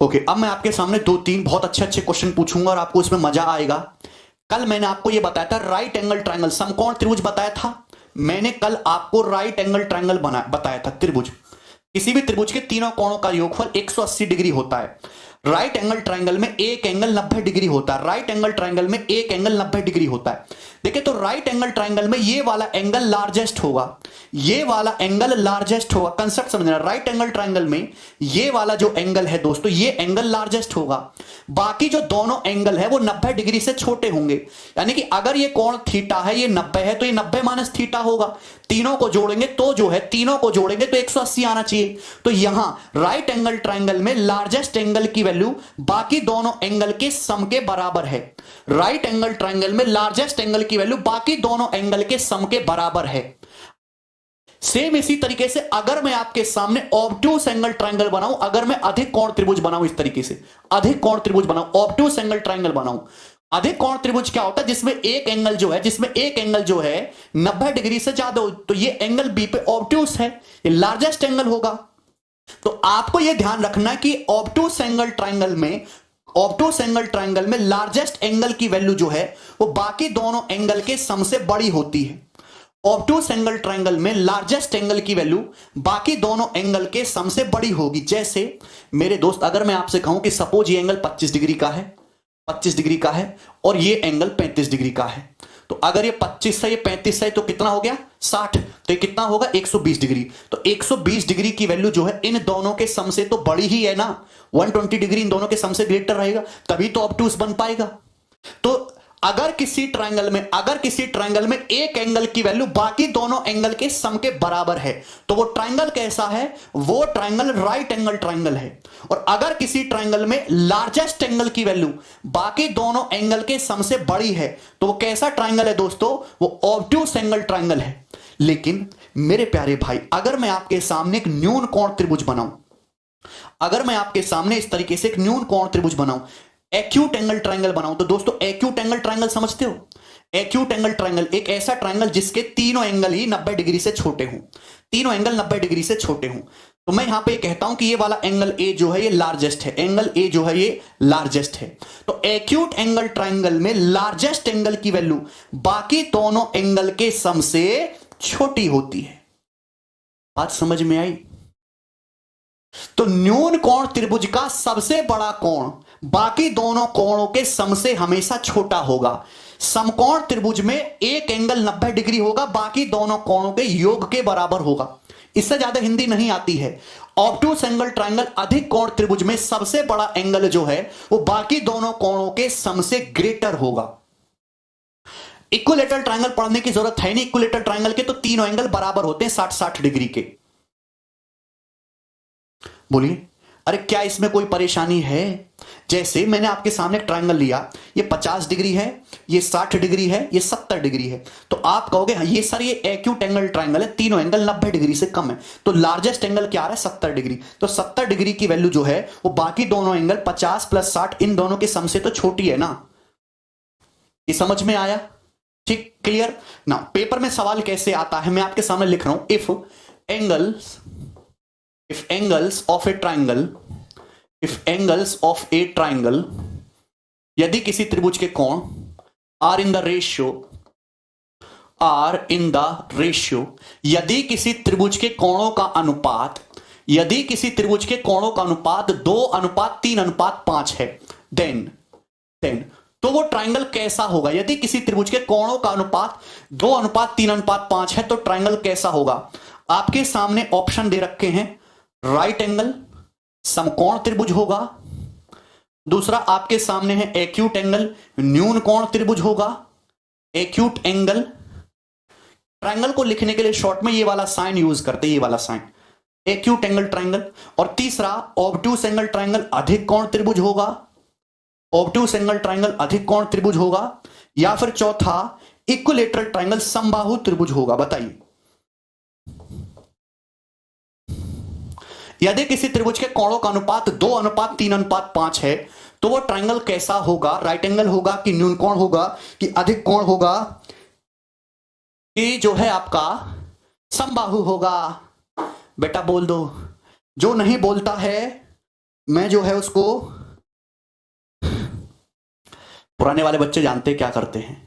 ओके, अब मैं आपके सामने 2-3 बहुत अच्छे अच्छे क्वेश्चन पूछूंगा और आपको इसमें मजा आएगा। कल मैंने आपको यह बताया था राइट एंगल ट्रायंगल, समकोण त्रिभुज बताया था मैंने कल आपको। राइट एंगल ट्रायंगल बताया था त्रिभुज, किसी भी त्रिभुज के तीनों कोणों का योगफल 180 डिग्री होता है। राइट एंगल ट्रायंगल में एक एंगल 90 डिग्री होता है, राइट एंगल ट्रायंगल में एक एंगल 90 डिग्री होता है। देखिए तो राइट एंगल ट्रायंगल में ये वाला एंगल लार्जेस्ट होगा, ये वाला एंगल लार्जेस्ट होगा। कंसेप्ट समझना, राइट एंगल ट्रायंगल में ये वाला जो एंगल है दोस्तों, ये एंगल लार्जेस्ट होगा, बाकी जो दोनों एंगल है वो 90 डिग्री से छोटे होंगे। यानी कि अगर ये कोण थीटा है, ये 90 है, तो ये 90 माइनस थीटा होगा। तीनों को जोड़ेंगे तो जो है, तीनों को जोड़ेंगे तो 180 आना चाहिए। तो यहां राइट एंगल ट्रायंगल में लार्जेस्ट एंगल की वैल्यू बाकी दोनों एंगल के सम के बराबर है। राइट एंगल ट्रायंगल में लार्जेस्ट एंगल की वैल्यू बाकी दोनों एंगल के सम के बराबर है। सेम इसी तरीके से अगर मैं आपके सामने ऑब्ट्यूस एंगल ट्रायंगल बनाऊं, अगर मैं अधिक कोण त्रिभुज बनाऊं, इस तरीके से अधिक कोण त्रिभुज बनाऊं, ऑब्ट्यूस एंगल ट्रायंगल बनाऊं। अधिक कोण त्रिभुज क्या होता है? जिसमें एक एंगल जो है 90 डिग्री से ज्यादा हो, तो ये एंगल बी पे ऑब्ट्यूस है, ये लार्जेस्ट एंगल होगा। तो आपको यह ध्यान रखना कि ऑब्ट्यूस एंगल ट्रायंगल में लार्जेस्ट एंगल की वैल्यू जो है वो बाकी दोनों एंगल के सम से बड़ी होती है। ऑब्ट्यूस एंगल ट्रायंगल में लार्जेस्ट एंगल की वैल्यू बाकी दोनों एंगल के सम से बड़ी होगी। जैसे मेरे दोस्त, अगर मैं आपसे कहूं कि सपोज ये एंगल 25 डिग्री का है, 25 डिग्री का है, और ये एंगल 35 डिग्री का है, तो अगर ये 25 है, ये 35 है, तो कितना हो गया? 60। तो ये कितना होगा? 120 डिग्री। तो 120 डिग्री की वैल्यू जो है इन दोनों के सम से तो बड़ी ही है ना। 120 डिग्री इन दोनों के सम से ग्रेटर रहेगा, तभी तो ऑब्ट्यूस बन पाएगा। तो अगर किसी ट्रायंगल में एक एंगल की वैल्यू बाकी दोनों एंगल के सम के बराबर है, तो वो ट्रायंगल कैसा है? वो ट्रायंगल राइट एंगल ट्रायंगल है। और अगर किसी ट्रायंगल में लार्जेस्ट एंगल की वैल्यू बाकी दोनों एंगल के सम से बड़ी है, तो वो कैसा ट्रायंगल है दोस्तों? वो ऑब्ट्यूस एंगल ट्रायंगल है। लेकिन मेरे प्यारे भाई, अगर मैं आपके सामने एक न्यून कोण त्रिभुज बनाऊं, अगर मैं आपके सामने इस तरीके से एक न्यून कोण त्रिभुज बनाऊं, एक्यूट एंगल ट्रायंगल बनाऊं, तो दोस्तों एक्यूट एंगल ट्रायंगल समझते हो? एक्यूट एंगल ट्रायंगल एक ऐसा ट्रायंगल जिसके तीनों एंगल ही 90 डिग्री से छोटे हों, तीनों एंगल 90 डिग्री से छोटे हों। तो मैं यहां पे कहता हूं कि ये वाला एंगल ए जो है ये लार्जेस्ट है, एंगल ए जो है ये लार्जेस्ट है। तो एक्यूट एंगल ट्रायंगल में लार्जेस्ट एंगल की वैल्यू बाकी दोनों एंगल के सम से छोटी होती है। बात समझ में आई? तो न्यून कोण त्रिभुज का सबसे बड़ा कोण बाकी दोनों कोणों के सम से हमेशा छोटा होगा। समकोण त्रिभुज में एक एंगल 90 डिग्री होगा, बाकी दोनों कोणों के योग के बराबर होगा। इससे ज्यादा हिंदी नहीं आती है। ऑब्ट्यूस एंगल ट्रायंगल अधिक कोण त्रिभुज में सबसे बड़ा एंगल जो है वो बाकी दोनों कोणों के सम से ग्रेटर होगा। इक्विलेटरल ट्रायंगल पढ़ने की जरूरत है नहीं, इक्विलेटरल ट्रायंगल के तो तीनों एंगल बराबर होते हैं 60-60 डिग्री के। बोलिए, अरे क्या इसमें कोई परेशानी है? जैसे मैंने आपके सामने एक ट्रायंगल लिया, ये 50 डिग्री है, ये 60 डिग्री है, ये 70 डिग्री है, तो आप कहोगे हाँ ये सर ये एक्यूट एंगल ट्रायंगल है, तीनों एंगल 90 डिग्री से कम है, तो लार्जेस्ट एंगल क्या आ रहा है? 70 डिग्री। तो 70 डिग्री की वैल्यू जो है वो बाकी दोनों एंगल 50 + 60 इन दोनों के सम से तो छोटी है ना। ये समझ में आया? ठीक, क्लियर ना? पेपर में सवाल कैसे आता है मैं आपके सामने लिख रहा हूं। If angles of a triangle, यदि किसी त्रिभुज के कोण are in the ratio, यदि किसी त्रिभुज के कोणों का अनुपात 2:3:5 है, then तो वो ट्रायंगल कैसा होगा? यदि किसी त्रिभुज के कोणों का अनुपात 2:3:5 है तो ट्रायंगल कैसा होगा? आपके सामने ऑप्शन दे रखे हैं। राइट एंगल समकोण त्रिभुज होगा, दूसरा आपके सामने है एक्यूट एंगल न्यून कोण त्रिभुज होगा। एक्यूट एंगल ट्रायंगल को लिखने के लिए शॉर्ट में ये वाला साइन यूज करते हैं, ये वाला साइन एक्यूट एंगल ट्रायंगल। और तीसरा ऑब्ट्यूस एंगल ट्रायंगल अधिक कोण त्रिभुज होगा, ऑब्ट्यूस एंगल ट्रायंगल अधिक कोण त्रिभुज होगा। या फिर चौथा इक्विलेटरल ट्रायंगल समबाहु त्रिभुज होगा। बताइए, यदि किसी त्रिभुज के कोणों का अनुपात 2:3:5 है तो वो ट्रायंगल कैसा होगा? राइट एंगल होगा कि न्यून कोण होगा कि अधिक कोण होगा कि जो है आपका समबाहु होगा? बेटा बोल दो। जो नहीं बोलता है मैं जो है उसको, पुराने वाले बच्चे जानते क्या करते हैं।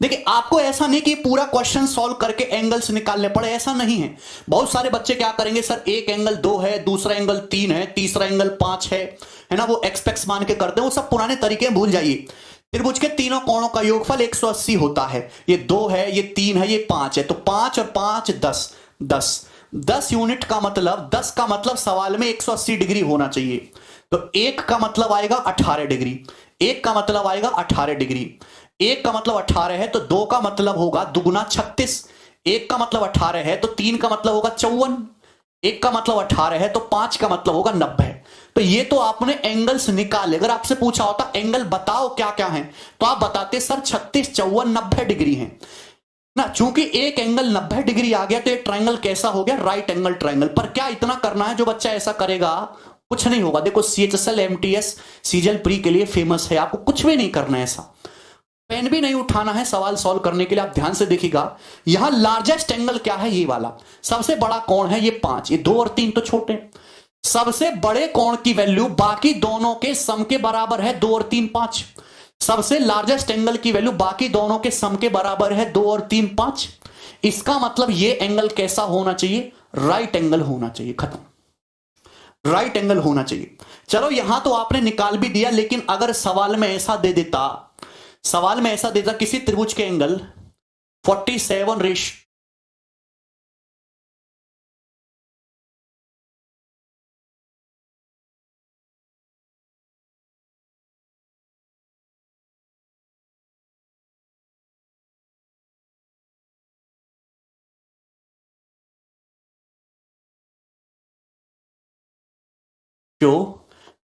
देखिए, आपको ऐसा नहीं कि पूरा क्वेश्चन सॉल्व करके एंगल्स निकालने पड़े, ऐसा नहीं है। बहुत सारे बच्चे क्या करेंगे, सर एक एंगल 2 है, दूसरा एंगल 3 है, तीसरा एंगल 5 है, है ना, वो एक्सपेक्स मान के करते हैं, वो सब पुराने तरीके भूल जाइए। त्रिभुज के तीनों कोणों का योगफल 180 होता है। ये 2 है, ये 3 है, ये 5 है, तो 5 और 5 10 10 10 यूनिट का मतलब 10 का मतलब सवाल में 180 डिग्री होना चाहिए। तो 1 का मतलब आएगा 18 डिग्री, 1 का मतलब आएगा 18 डिग्री, 1 का मतलब 18 है तो 2 का मतलब होगा दुगुना 36, 1 का मतलब 18 है तो 3 का मतलब होगा 54, 1 का मतलब 18 है तो 5 का मतलब होगा 90। तो ये तो आपने एंगल्स निकाले। अगर आपसे पूछा होता एंगल बताओ क्या क्या है, तो आप बताते सर 36 54 90 डिग्री है ना। चूंकि एक एंगल 90 डिग्री आ गया तो ये ट्रायंगल कैसा हो गया, राइट एंगल ट्रायंगल। पर क्या इतना करना है, जो बच्चा ऐसा करेगा कुछ नहीं होगा। देखो CHSL MTS सीजल प्री के लिए फेमस है, आपको कुछ भी नहीं करना है, ऐसा पेन भी नहीं उठाना है सवाल सॉल्व करने के लिए। आप ध्यान से देखिएगा, यहां लार्जेस्ट एंगल क्या है, ये वाला सबसे बड़ा कोण है, ये 5, ये 2 और 3 तो छोटे। सबसे बड़े कोण की वैल्यू बाकी दोनों के सम के बराबर है, 2 और 3 5। सबसे लार्जेस्ट एंगल की वैल्यू बाकी दोनों के सम के बराबर है, 2 और 3 5। इसका मतलब ये एंगल कैसा होना चाहिए, राइट एंगल होना चाहिए, खत्म, राइट एंगल होना चाहिए। चलो यहां तो आपने निकाल भी दिया, लेकिन अगर सवाल में ऐसा दे देता, सवाल में ऐसा देता किसी त्रिभुज के एंगल 47 रेशियो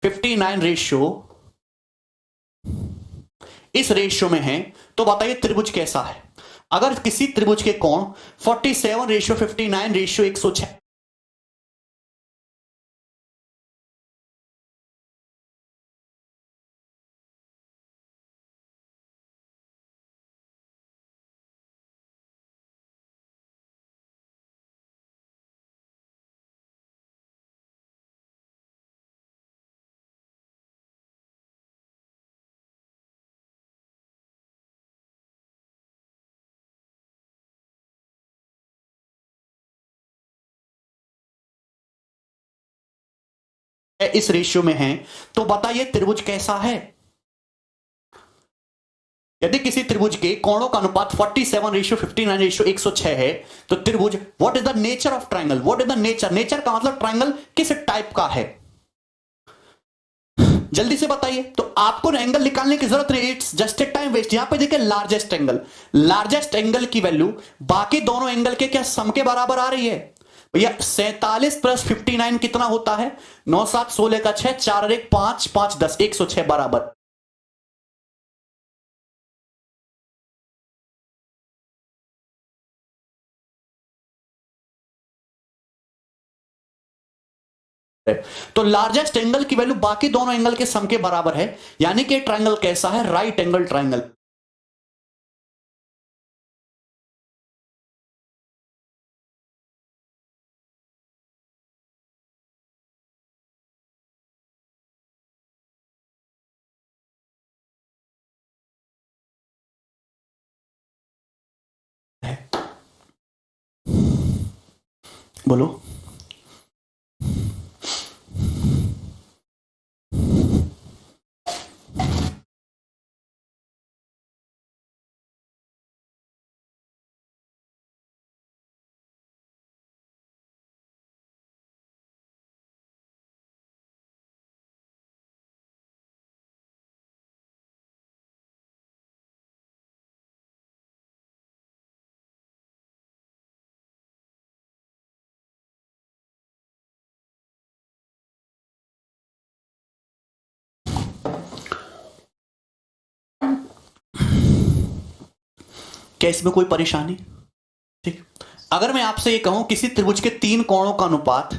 59 रेशियो इस रेशियो में है, तो बताइए त्रिभुज कैसा है। अगर किसी त्रिभुज के कोण 47 रेशियो 59 रेशियो 106, इस रेशियो में है, तो बताइए त्रिभुज कैसा है। यदि किसी त्रिभुज के कोणों का अनुपात 47 रेशियो 59 रेशियो 106 है, तो त्रिभुज, what is the nature of triangle, what is the nature, nature का मतलब ट्रायंगल किस टाइप का है, जल्दी से बताइए। तो आपको एंगल निकालने की जरूरत नहीं, it's just a time waste. यहां पे देखिए लार्जेस्ट एंगल, लार्जेस्ट एंगल की वैल्यू बाकी दोनों एंगल के क्या सम के बराबर आ रही है भैया। 47 प्लस 59 कितना होता है, 9 7 16 का 6, 4 और 1 5 5 10 106 बराबर। तो लार्जेस्ट एंगल की वैल्यू बाकी दोनों एंगल के सम के बराबर है, यानी कि ट्रायंगल कैसा है, राइट एंगल ट्रायंगल। बोलो। क्या इसमें कोई परेशानी, ठीक। अगर मैं आपसे ये कहूं किसी त्रिभुज के 3 कोणों का अनुपात,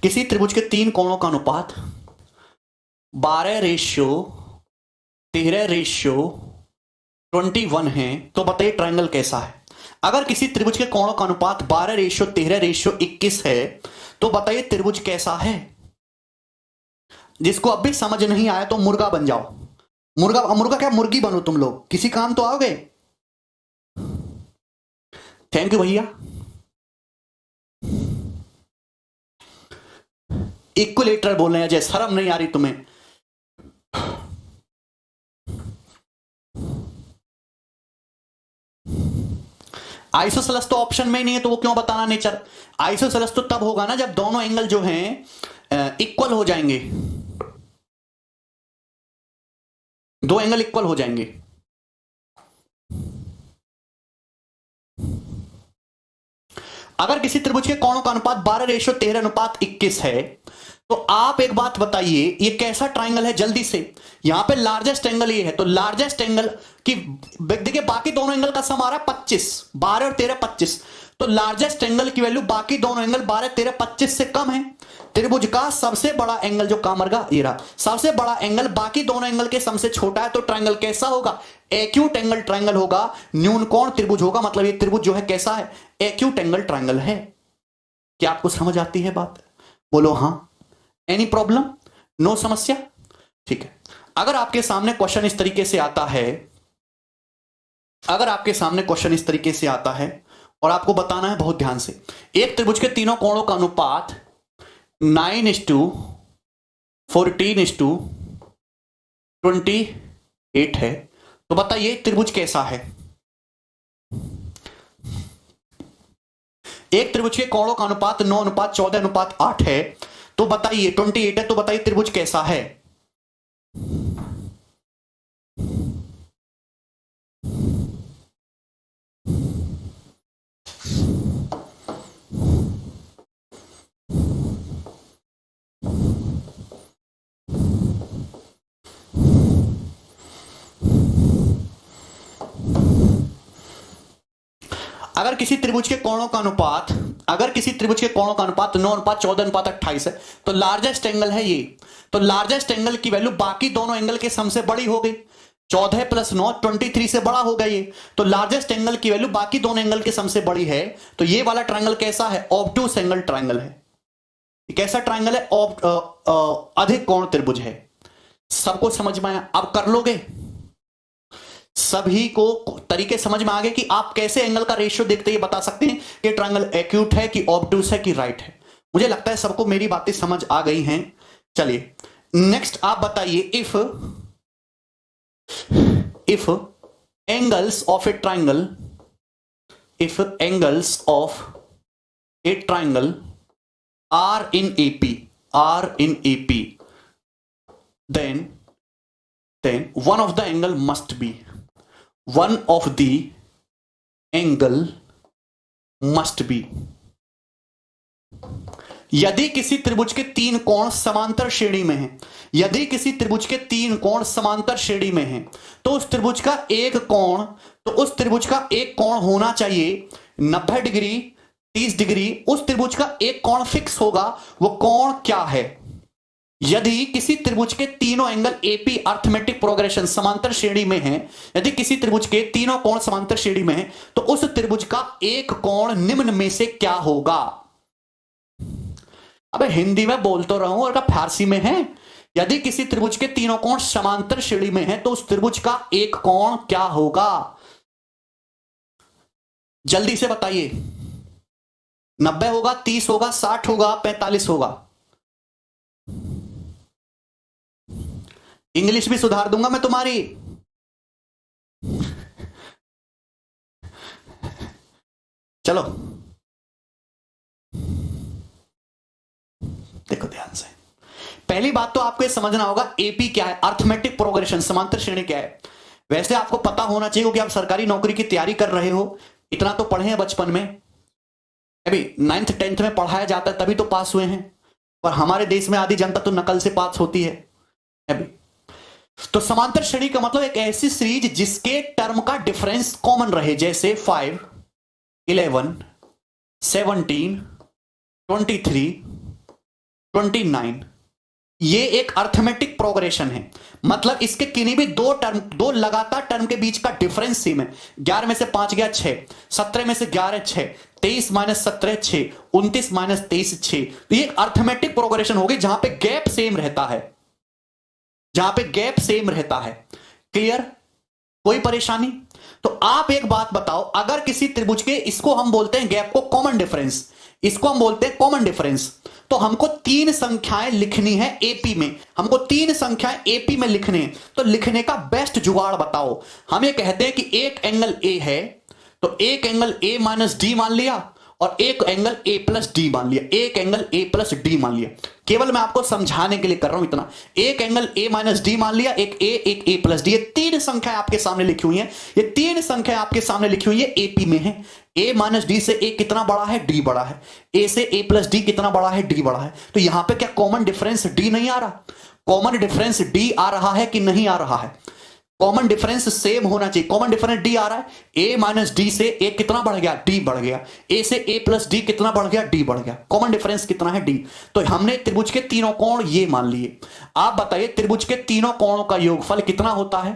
किसी त्रिभुज के 3 कोणों का अनुपात 12 रेशियो 13 रेशियो 21 है, तो बताइए ट्रायंगल कैसा है। अगर किसी त्रिभुज के कोणों का अनुपात 12 रेशियो 13 रेशियो 21 है, तो बताइए त्रिभुज कैसा है। जिसको अब भी समझ नहीं आया तो मुर्गा बन जाओ, मुर्गा, मुर्गा क्या, मुर्गी बनो, तुम लोग किसी काम तो आओगे। थैंक यू भैया। इक्विलेटरल बोल रहे हैं अजय, शर्म नहीं आ रही तुम्हें? आइसोसेलेस तो ऑप्शन में ही नहीं है, तो वो क्यों बताना नेचर? आइसोसेलेस तो तब होगा ना जब दोनों एंगल जो हैं इक्वल हो जाएंगे, दो एंगल इक्वल हो जाएंगे। अगर किसी त्रिभुज के कोणों का अनुपात 12:13:21 है, तो आप एक बात बताइए ये कैसा ट्राइंगल है? जल्दी से, यहां पे लार्जेस्ट एंगल ये है, तो लार्जेस्ट एंगल की देखिए, बाकी दोनों एंगल का सम आ रहा है 25, 12 और 13 25, तो लार्जेस्ट एंगल की वैल्यू बाकी दोनों एंगल 12 13 25 से कम है। त्रिभुज का सबसे बड़ा एंगल जो काम रहेगा ये रहा, सबसे बड़ा एंगल बाकी दोनों एंगल के सम से छोटा है, तो ट्राइंगल कैसा होगा? एक्यूट एंगल ट्राइंगल होगा, न्यून कोण त्रिभुज होगा। मतलब ये त्रिभुज जो है कैसा है? एक्यूट एंगल ट्राइंगल है। क्या आपको समझ आती है बात? बोलो हाँ। Any problem? नो समस्या? ठीक है। अगर आपके सामने क्वेश्चन इस तरीके से आता है, अगर आपके सामने क्वेश्चन इस तरीके से आता है और आपको बताना है बहुत ध्यान से, एक त्रिभुज के तीनों कोणों का अनुपात 9:14:28 है, तो बताइए त्रिभुज कैसा है? एक त्रिभुज के कोणों का अनुपात 9:14:8 है, तो बताइए 28 है, तो बताइए त्रिभुज कैसा है? अगर किसी त्रिभुज के कोणों का अनुपात 9:14:28 है, तो लार्जेस्ट एंगल है ये, तो लार्जेस्ट एंगल की वैल्यू बाकी दोनों एंगल के सम से बड़ी हो गई। 14 + 9 23 से बड़ा होगा ये, तो लार्जेस्ट एंगल की वैल्यू बाकी दोनों एंगल के सम से बड़ी है। तो ये वाला ट्राइंगल कैसा है? ऑब्टूस एंगल ट्राइंगल है। कैसा ट्राइंगल है? अधिक कोण त्रिभुज है। सबको समझ में आया? अब कर लोगे? सभी को तरीके समझ में आ गए कि आप कैसे एंगल का रेशियो देखते हैं, बता सकते हैं कि ट्रायंगल एक्यूट है कि ऑब्टूस है कि राइट है। मुझे लगता है सबको मेरी बातें समझ आ गई हैं। चलिए नेक्स्ट आप बताइए, if angles of a triangle, if angles of a triangle are in AP, then one of the angle must be, one of the angle must be, यदि किसी त्रिभुज के तीन कोण समांतर श्रेणी में हैं, यदि किसी त्रिभुज के तीन कोण समांतर श्रेणी में हैं, तो उस त्रिभुज का एक कोण, तो उस त्रिभुज का एक कोण होना चाहिए 90 डिग्री, 30 डिग्री। उस त्रिभुज का एक कोण फिक्स होगा, वो कोण क्या है? यदि किसी त्रिभुज के तीनों एंगल AP अर्थमेटिक प्रोग्रेशन समांतर श्रेणी में हैं, यदि किसी त्रिभुज के तीनों कोण समांतर श्रेणी में हैं, तो उस त्रिभुज का एक कोण निम्न में से क्या होगा? अबे हिंदी में बोल तो रहा हूं और फारसी में है। यदि किसी त्रिभुज के तीनों कोण समांतर श्रेणी में हैं, तो उस त्रिभुज का एक कोण क्या होगा? जल्दी से बताइए। 90 होगा, 30 होगा, 60 होगा, 45 होगा? इंग्लिश भी सुधार दूंगा मैं तुम्हारी। चलो देखो ध्यान से, पहली बात तो आपको ये समझना होगा AP क्या है, अर्थमेटिक प्रोग्रेशन समांतर श्रेणी क्या है। वैसे आपको पता होना चाहिए कि आप सरकारी नौकरी की तैयारी कर रहे हो, इतना तो पढ़े हैं बचपन में, अभी 9th 10th में पढ़ाया जाता है तभी तो पास हुए हैं, पर हमारे देश में आधी जनता तो नकल से पास होती है अभी। तो समांतर श्रेणी का मतलब एक ऐसी सीरीज जिसके टर्म का डिफरेंस कॉमन रहे, जैसे 5, 11, 17, 23, 29। ये एक अर्थमेटिक प्रोग्रेशन है, मतलब इसके किन्हीं भी दो लगातार टर्म के बीच का डिफरेंस सेम है। 11 में से 5 गया 6, 17 में से 11 6, 23 - 17 6, 29 - 23 6। तो ये एक अर्थमेटिक प्रोग्रेशन होगी जहां पे गैप सेम रहता है, जहां पे गैप सेम रहता है। क्लियर? कोई परेशानी? तो आप एक बात बताओ, अगर किसी त्रिभुज के, इसको हम बोलते हैं गैप को कॉमन डिफरेंस, इसको हम बोलते हैं कॉमन डिफरेंस। तो हमको तीन संख्याएं लिखनी है एपी में, हमको तीन संख्याएं एपी में लिखने हैं। तो लिखने का बेस्ट जुगाड़ बताओ। हम ये कहते हैं कि एक एंगल ए है, तो एक एंगल ए माइनस डी मान लिया और एक एंगल ए प्लस डी मान लिया, एक एंगल ए प्लस डी मान लिया। केवल मैं आपको समझाने के लिए कर रहा हूं इतना। एक एंगल ए माइनस डी मान लिया, एक ए प्लस डी। ये तीन संख्याएं आपके सामने लिखी हुई हैं, ये तीन संख्याएं आपके सामने लिखी हुई है, एपी में है। ए माइनस डी से ए कितना बड़ा है, डी बड़ा है। ए से ए प्लस डी कितना बड़ा है, डी बड़ा है। तो यहां पे क्या कॉमन डिफरेंस डी नहीं आ रहा? कॉमन डिफरेंस डी आ रहा है कि नहीं आ रहा है? कॉमन डिफरेंस सेम होना चाहिए। कॉमन डिफरेंस डी आ रहा है। ए माइनस डी से ए कितना बढ़ गया, डी बढ़ गया। ए से ए प्लस डी कितना बढ़ गया, डी बढ़ गया। कॉमन डिफरेंस कितना है, डी। तो हमने त्रिभुज के तीनों कोण ये मान लिए। आप बताइए त्रिभुज के तीनों कोणों का योगफल कितना होता है?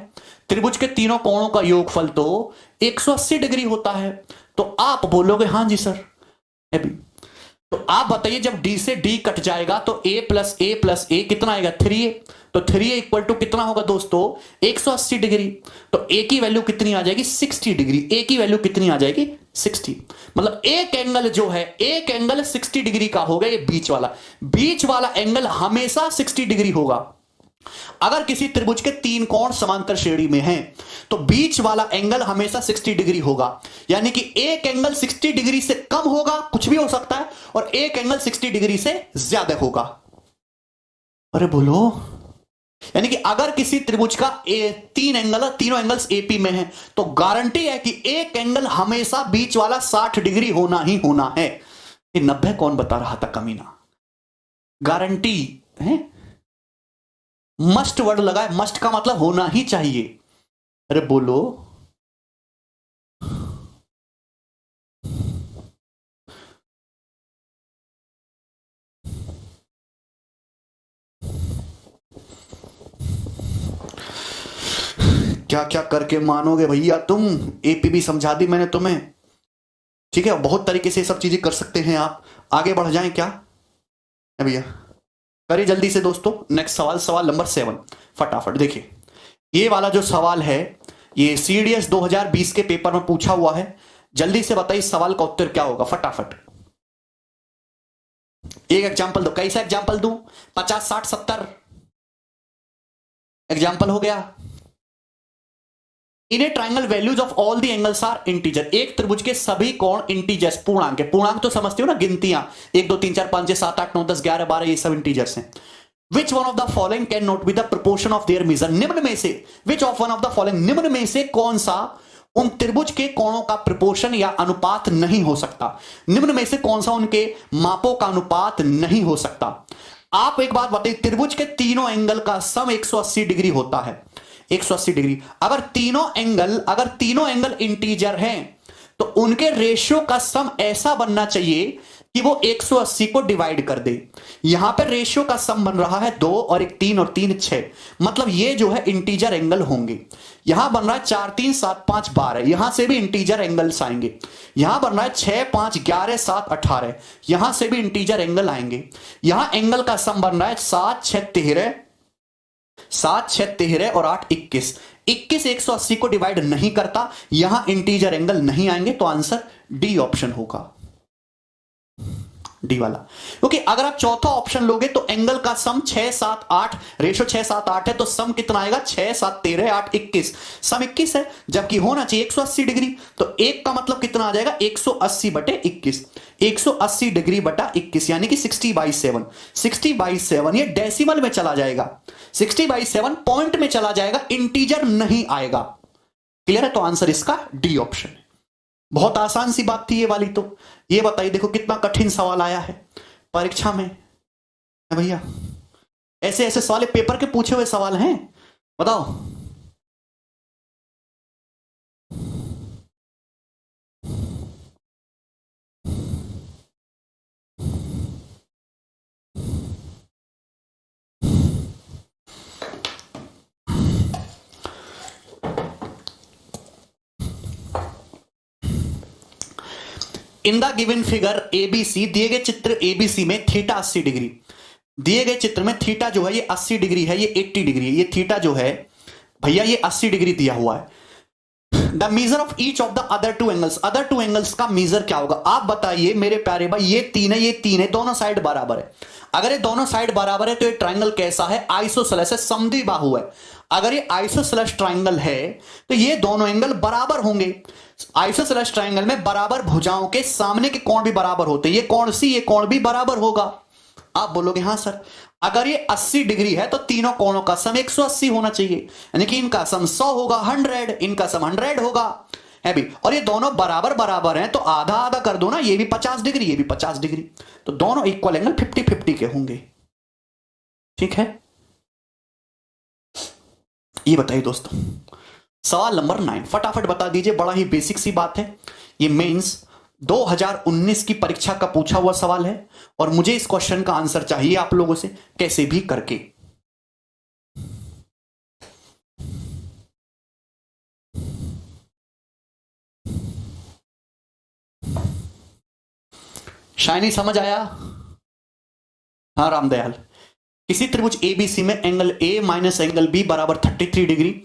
त्रिभुज के तीनों कोणों का योगफल तो 180 डिग्री होता है। तो आप बोलोगे हाँ जी सर। अभी तो आप बताइए जब डी से डी कट जाएगा तो ए प्लस ए कितना आएगा, 3a। तो 3a इक्वल टू कितना होगा दोस्तों, 180 डिग्री। तो ए की वैल्यू कितनी आ जाएगी, 60 डिग्री। ए की वैल्यू कितनी आ जाएगी, 60। मतलब एक एंगल जो है, एक एंगल 60 डिग्री का होगा। ये बीच वाला एंगल हमेशा 60 डिग्री होगा। अगर किसी त्रिभुज के तीन कोण समांतर श्रेणी में हैं तो बीच वाला एंगल हमेशा 60 डिग्री होगा। यानी कि एक एंगल 60 डिग्री से कम होगा, कुछ भी हो सकता है, और एक एंगल 60 डिग्री से ज्यादा होगा। अरे बोलो, यानी कि अगर किसी त्रिभुज का तीनों एंगल्स एपी में हैं तो गारंटी है कि एक एंगल हमेशा बीच वाला 60 डिग्री होना ही होना है। ये 90 कौन बता रहा था कमीना? गारंटी है, मस्ट वर्ड लगा है। मस्ट का मतलब होना ही चाहिए। अरे बोलो, क्या क्या करके मानोगे भैया तुम। एपी भी समझा दी मैंने तुम्हें, ठीक है। बहुत तरीके से सब चीजें कर सकते हैं आप। आगे बढ़ जाएं क्या भैया? करिए जल्दी से दोस्तों। नेक्स्ट सवाल, सवाल नंबर 7 फटाफट देखिए। ये वाला जो सवाल है ये सीडीएस 2020 के पेपर में पूछा हुआ है। जल्दी से बताइए सवाल का उत्तर क्या होगा, फटाफट। एक एग्जांपल दो। कैसा एग्जांपल दूं? 50, 60, 70 एग्जांपल हो गया। In a triangle values of all the angles are integer. एक त्रिभुज के सभी कोण इंटीजर्स, पूर्णांक है। पूर्णांक तो समझते हो ना, गिनतियां 1 2 3 4 5 6 7 8 9 10 11 12, ये सब इंटीजर्स हैं। Which one of the following can not be the proportion of their measure. निम्न में से, which of one of the following, निम्न में से कौन सा उन त्रिभुज के कोणों का प्रोपोर्शन या अनुपात नहीं हो सकता? निम्न में से कौन सा उनके मापों का अनुपात नहीं हो सकता? आप एक बात बताइए, त्रिभुज के तीनों एंगल का सम 180 डिग्री होता है। 180 डिग्री। अगर तीनों एंगल इंटीजर हैं तो उनके रेशियो का सम ऐसा बनना चाहिए कि वो 180 को डिवाइड कर दे। यहां पर रेशियो का सम बन रहा है 2 और 1 3 और 3 6। मतलब ये जो है इंटीजर एंगल होंगे। यहां बन रहा है 4 3 7 5 12, यहां से भी इंटीजर एंगल्स आएंगे। यहां बन रहा है 6 5 11 7 18, यहां से भी इंटीजर एंगल आएंगे। यहां एंगल का सम बन रहा है 7 6 13, 7 6 13 और 8 21। 21 180 को डिवाइड नहीं करता, यहां इंटीजर एंगल नहीं आएंगे। तो आंसर डी ऑप्शन होगा, डी वाला। क्योंकि अगर आप चौथा ऑप्शन लोगे तो एंगल का सम 6 7 8, रेशो 6 7 8 है, तो सम कितना आएगा, 6 7 13 8 21। सम 21 है, जबकि होना चाहिए 180 डिग्री। तो एक का मतलब कितना आ जाएगा, 180 बटे 21। 180 डिग्री बटा 21 यानी कि 60/7। 60/7 ये डेसिमल में चला जाएगा, 60/7 पॉइंट में चला जाएगा, इंटीजर नहीं आएगा। क्लियर है? तो आंसर इसका डी ऑप्शन है। बहुत आसान सी बात थी ये वाली। तो ये बताइए, देखो कितना कठिन सवाल आया है परीक्षा में भैया। ऐसे ऐसे सवाल पेपर के पूछे हुए सवाल हैं, बताओ। In the given figure ABC, दिए गए चित्र एबीसी में थीटा 80 डिग्री, दिए गए चित्र में थीटा जो है ये 80 डिग्री है, ये 80 डिग्री है। ये थीटा जो है भैया ये 80 डिग्री दिया हुआ है। The measure of each of the other two angles, other two angles का मीजर क्या होगा? आप बताइए मेरे प्यारे भाई, ये तीन है, दोनों साइड बराबर है। अगर ये दोनों साइड बराबर है तो ये ट्राइंगल कैसा है? आइसोसेलेस है, समद्विबाहु है। अगर ये आइसोसेलेस ट्राइंगल है तो ये दोनों एंगल बराबर होंगे। आइसोसेलेस ट्राइंगल में बराबर भुजाओं के सामने के कोण भी बराबर होते हैं। ये कोण सी, ये कोण भी बराबर होगा। आप बोलोगे हाँ सर, अगर ये 80 डिग्री है तो तीनों कोणों का सम 180 होना चाहिए, यानी कि इनका सम 100 होगा, 100, इनका सम 100 होगा, है भी। और ये दोनों बराबर बराबर हैं तो आधा आधा कर दो ना, ये भी 50 डिग्री, ये भी 50 डिग्री, तो दोनों इक्वल एंगल 50-50 के होंगे। ठीक है, ये बताइए दोस्तों। सवाल नंबर 9 फटाफट बता दीजिए, बड़ा ही बेसिक सी बात है। ये मेंस 2019 की परीक्षा का पूछा हुआ सवाल है और मुझे इस क्वेश्चन का आंसर चाहिए आप लोगों से, कैसे भी करके। शाइनी समझ आया? हाँ रामदयाल, किसी त्रिभुज एबीसी में angle A minus angle B बराबर 33 degree,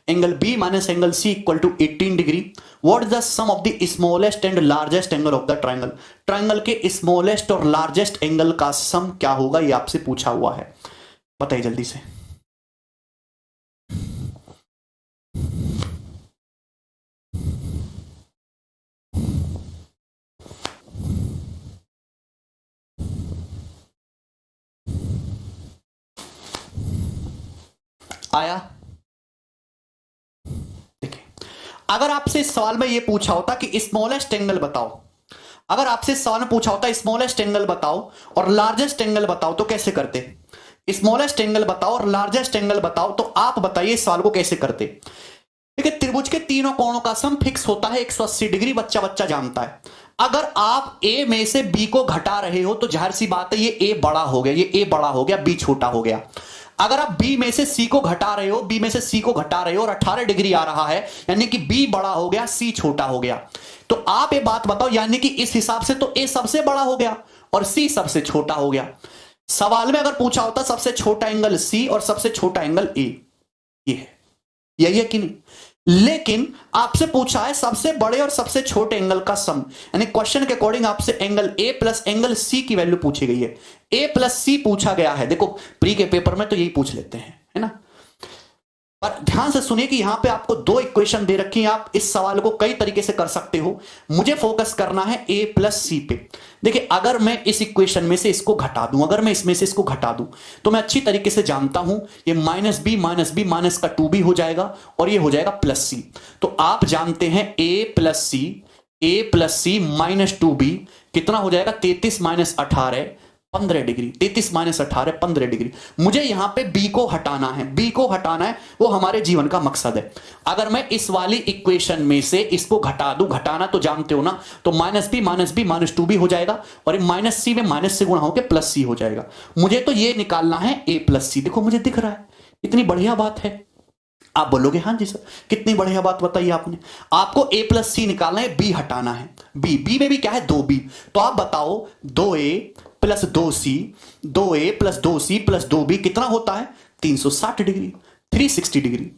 angle B minus angle C equal to 18 degree. What is the sum of the smallest and largest angle of the triangle? Triangle के स्मॉलेस्ट और लार्जेस्ट एंगल का सम क्या होगा, ये आपसे पूछा हुआ है, बताइए जल्दी से। आया? देखिए, अगर आपसे इस सवाल में यह पूछा होता कि स्मॉलेस्ट एंगल बताओ, अगर आपसे इस सवाल में पूछा होता स्मॉलेस्ट एंगल बताओ और लार्जेस्ट एंगल बताओ, तो कैसे करते? स्मॉलेस्ट एंगल बताओ और लार्जेस्ट एंगल बताओ, तो आप बताइए इस सवाल को कैसे करते? देखिए, त्रिभुज के तीनों कोणों का सम फिक्स होता है 180 डिग्री, बच्चा बच्चा जानता है। अगर आप ए में से बी को घटा रहे हो तो जाहिर सी बात है ये ए बड़ा हो गया, ये ए बड़ा हो गया, बी छोटा हो गया। अगर आप बी में से सी को घटा रहे हो, बी में से सी को घटा रहे हो और 18 डिग्री आ रहा है, यानी कि बी बड़ा हो गया, सी छोटा हो गया। तो आप ये बात बताओ, यानी कि इस हिसाब से तो ए सबसे बड़ा हो गया और सी सबसे छोटा हो गया। सवाल में अगर पूछा होता सबसे छोटा एंगल सी और सबसे छोटा एंगल ए, ये है, यही है कि नहीं? लेकिन आपसे पूछा है सबसे बड़े और सबसे छोटे एंगल का सम, यानी क्वेश्चन के अकॉर्डिंग आपसे angle A plus angle C की वैल्यू पूछी गई है। ए प्लस सी पूछा गया है, देखो प्री के पेपर में तो यही पूछ लेते हैं, है ना। पर ध्यान से सुनिए कि यहां पे आपको दो इक्वेशन दे रखी हैं, आप इस सवाल को कई तरीके से कर सकते हो। मुझे फोकस करना है ए प्लस सी पे। देखिए, अगर मैं इस इक्वेशन में से इसको घटा दूं, अगर मैं इसमें से इसको घटा दूं, तो मैं अच्छी तरीके से जानता हूं ये माइनस बी माइनस का 2b हो जाएगा और ये हो जाएगा प्लस सी। तो आप जानते हैं ए प्लस सी माइनस 2b कितना हो जाएगा? 33 माइनस 18 15 डिग्री, 33 माइनस 18 15 डिग्री। मुझे यहां पे b को हटाना है, b को हटाना है, वो हमारे जीवन का मकसद है। अगर मैं इस वाली इक्वेशन में से इसको घटा दूं, घटाना तो जानते हो ना, तो माइनस बी माइनस 2b हो जाएगा और माइनस सी में माइनस से गुणा होकर प्लस सी हो जाएगा। मुझे तो ये निकालना है ए प्लस सी। देखो मुझे दिख रहा है, इतनी बढ़िया बात है। आप बोलोगे हाँ जी सर, कितनी बढ़िया बात बताई आपने। आपको a प्लस सी निकालना है, b हटाना है। b में भी क्या है? 2b। तो आप बताओ 2a plus 2c, 2a plus 2c plus 2b कितना होता है? 360 degree, 360 degree.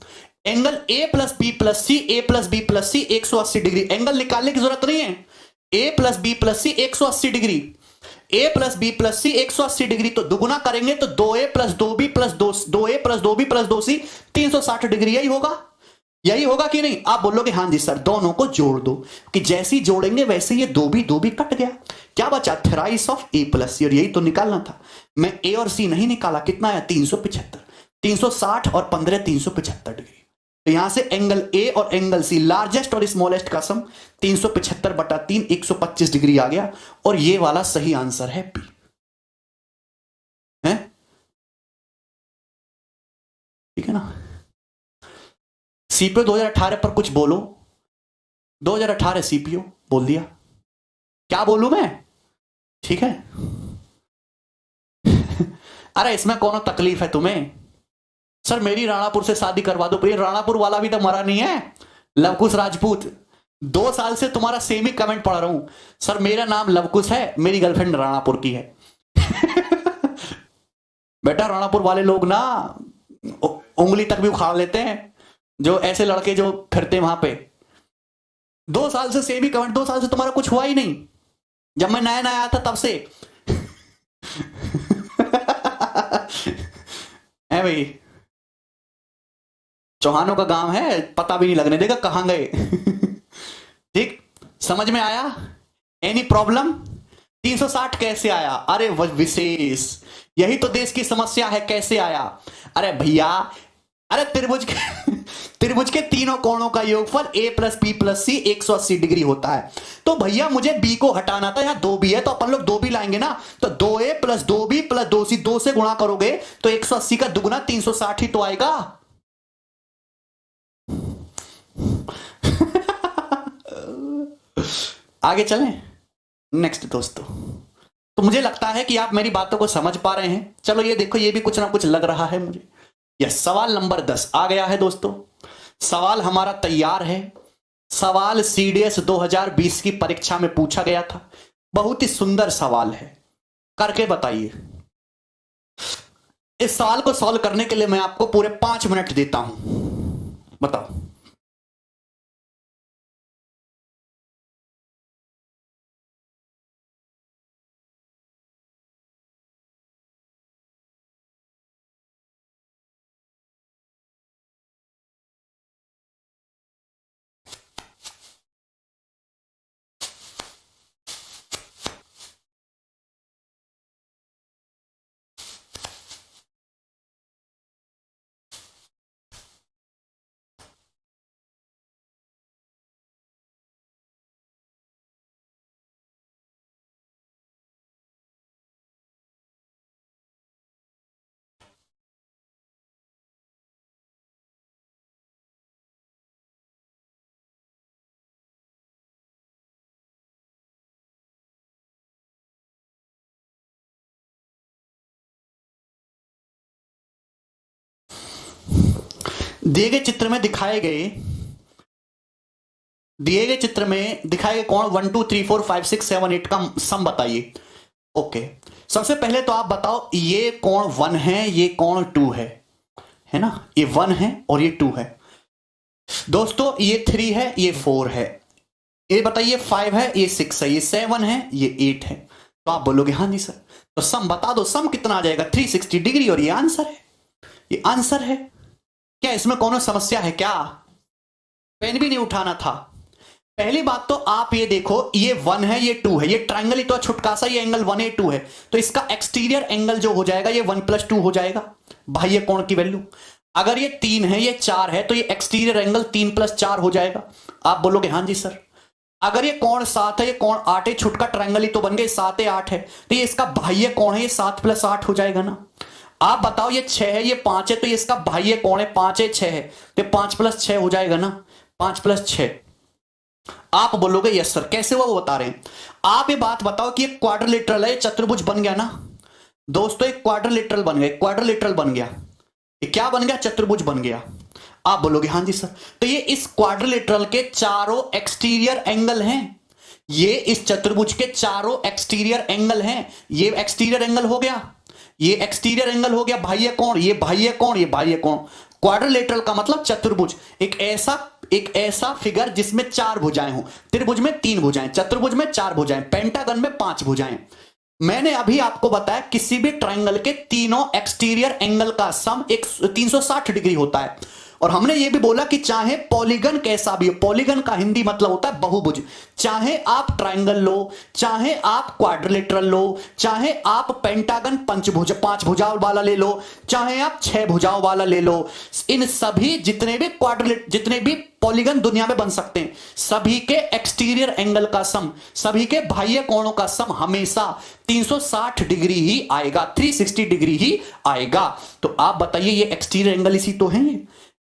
Angle a plus B plus C, a plus B plus C 180 degree. Angle निकालने की जरूरत नहीं है। a plus B plus C 180 degree, a plus B plus C 180 degree, तो दुगुना करेंगे तो 2a plus 2b plus 2a plus 2b plus 2c 360 degree. यही होगा, यही होगा कि नहीं? आप बोलोगे हाँ जी सर, दोनों को जोड़ दो, कि जैसे ही जोड़ेंगे वैसे ये 2b कट गया, क्या बचा? थ्राइस ऑफ a प्लस सी, और यही तो निकालना था। मैं a और c नहीं निकाला, कितना आया? 375, 360 और 15 375 डिग्री। तो यहां से एंगल ए और एंगल सी, लार्जेस्ट और स्मॉलेस्ट का सम 375/3 125 डिग्री आ गया, और ये वाला सही आंसर है बी। है ठीक है ना। सीपीओ 2018 पर कुछ बोलो। 2018 सीपीओ बोल दिया, क्या बोलूं मैं? ठीक है। अरे इसमें कौन तकलीफ है तुम्हें? सर मेरी राणापुर से शादी करवा दो। भाई राणापुर वाला भी तो मरा नहीं है, लवकुश राजपूत। 2 साल से तुम्हारा सेम ही कमेंट पढ़ रहा हूं। सर मेरा नाम लवकुश है, मेरी गर्लफ्रेंड राणापुर की है। बेटा राणापुर वाले लोग ना उंगली तक भी उखाड़ लेते हैं, जो ऐसे लड़के जो फिरते वहां पे। 2 साल से सेम ही कमेंट, 2 साल से तुम्हारा कुछ हुआ ही नहीं, जब मैं नया नया आया था तब से। है भाई, चौहानों का गांव है, पता भी नहीं लगने देगा कहां गए। ठीक, समझ में आया? Any problem? 360 कैसे आया? अरे विशेष, यही तो देश की समस्या है, कैसे आया? अरे भैया, अरे त्रिभुज के तीनों कोणों का योगफल a plus B plus C 180 degree होता है। तो भैया मुझे b को हटाना था, यहां 2b है तो अपन लोग 2b लाएंगे ना, तो 2a plus 2b plus 2c, 2 से गुणा करोगे तो 180 का दुगुना 360 ही तो आएगा। आगे चलें नेक्स्ट दोस्तों। तो मुझे लगता है कि आप मेरी बातों को समझ पा रहे हैं। चलो ये देखो, ये भी कुछ ना कुछ लग रहा है मुझे। यस, सवाल नंबर 10 आ गया है दोस्तों। सवाल हमारा तैयार है। सवाल सीडीएस 2020 की परीक्षा में पूछा गया था। बहुत ही सुंदर सवाल है, करके बताइए। इस सवाल को सॉल्व करने के लिए मैं आपको पूरे 5 मिनट देता हूं। बताओ। दिए गए चित्र में दिखाए गए कोण 1 2 3 4 5 6 7 8 का सम बताइए। ओके, सबसे पहले तो आप बताओ, ये कोण 1 है, ये कोण 2 है ना? ये 1 है और ये 2 है। दोस्तों ये 3 है, ये 4 है। ये बताइए 5 है, ये 6 है, ये 7 है, ये 8 है। तो आप बोलोगे हाँ जी सर, तो सम बता दो, सम कितना आ जाएगा? 360 डिग्री। और ये आंसर है, ये आंसर है। क्या इसमें कोनो समस्या है क्या? पेन भी नहीं उठाना था। पहली बात तो आप ये देखो, ये 1 है, ये 2 है, ये ट्राइंगल ही तो छुटका सा, ये एंगल 1A2 है, तो इसका एक्सटीरियर एंगल जो हो जाएगा ये 1 + 2 हो जाएगा बाह्य कोण की वैल्यू। अगर ये 3 है, ये 4 है, तो ये एक्सटीरियर एंगल 3 + 4 हो जाएगा। आप बोलोगे हाँ जी सर। अगर ये कोण 7 है, ये कोण 8 है, छुटका ट्राइंगल ही तो बन गए, 7 है 8 है, तो ये इसका बाह्य कोण है, ये 7 + 8 हो जाएगा ना। आप बताओ, ये 6 है, ये 5 है, तो ये इसका बाह्य कोण है, 5 है 6 है, तो 5 + 6 हो जाएगा ना, 5 + 6। आप बोलोगे यस सर, कैसे हुआ वो बता रहे हैं। आप ये बात बताओ कि ये क्वाड्रिलेटरल है, चतुर्भुज बन गया ना दोस्तों, एक क्वाड्रिलेटरल बन गया, क्वाड्रिलेटरल बन गया। ये क्या बन गया? चतुर्भुज बन गया। आप बोलोगे हाँ जी सर। तो ये इस क्वाड्रिलेटरल के चारों एक्सटीरियर एंगल हैं, ये इस चतुर्भुज के चारों एक्सटीरियर एंगल हैं। ये एक्सटीरियर एंगल हो गया, ये एक्सटीरियर एंगल हो गया, बाह्य कोण, ये बाह्य कोण, ये बाह्य कोण। क्वाड्रिलेटरल का मतलब चतुर्भुज, एक ऐसा फिगर जिसमें 4 भुजाएं हो। त्रिभुज में 3 भुजाएं, चतुर्भुज में 4 भुजाएं, पेंटागन में 5 भुजाएं। मैंने अभी आपको बताया किसी भी ट्राइंगल के तीनों एक्सटीरियर एंगल का सम 360 डिग्री होता है। और हमने ये भी बोला कि चाहे पॉलीगन कैसा भी हो, पॉलीगन का हिंदी मतलब होता है बहुभुज, चाहे आप ट्राइंगल लो, चाहे आप क्वाड्रिलेटरल लो, चाहे आप पेंटागन 5 भुजाओं वाला ले लो, चाहे आप 6 भुजाओं वाला ले लो, इन सभी जितने भी पॉलीगन दुनिया में बन सकते हैं, सभी के एक्सटीरियर एंगल का सम, सभी के बाह्य कोणों का सम हमेशा 360 डिग्री ही आएगा, 360 डिग्री ही आएगा। तो आप बताइए, ये एक्सटीरियर एंगल इसी तो है,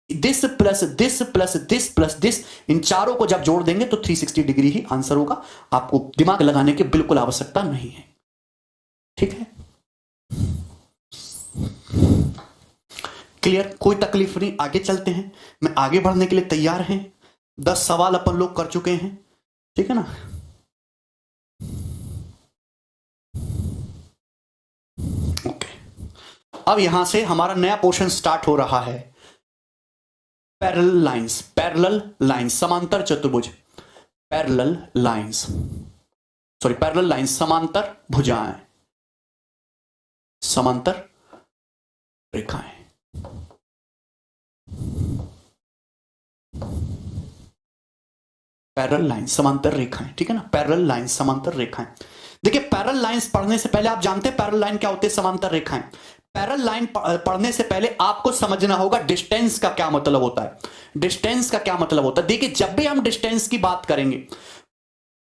this plus this plus this plus this, इन चारों को जब जोड़ देंगे तो 360 डिग्री ही आंसर होगा। आपको दिमाग लगाने की बिल्कुल आवश्यकता नहीं है, ठीक है? क्लियर? कोई तकलीफ नहीं, आगे चलते हैं। मैं आगे बढ़ने के लिए तैयार हैं। 10 सवाल अपन लोग कर चुके हैं, ठीक है ना? ओके, अब यहां से हमारा नया पोर्शन स्टार्ट हो रहा है। पैरेलल लाइंस, समांतर चतुर्भुज। Parallel lines, sorry parallel lines, समांतर भुजाएं, समांतर रेखाएं। पैरेलल लाइंस, समांतर रेखाएं, ठीक है ना, पैरेलल लाइंस, समांतर रेखाएं। देखिए पैरेलल लाइंस पढ़ने से पहले आप जानते हैं पैरेलल लाइन क्या होती है, समांतर रेखाएं। पैरेलल लाइन पढ़ने से पहले आपको समझना होगा डिस्टेंस का क्या मतलब होता है। डिस्टेंस का क्या मतलब होता है, देखिए जब भी हम डिस्टेंस की बात करेंगे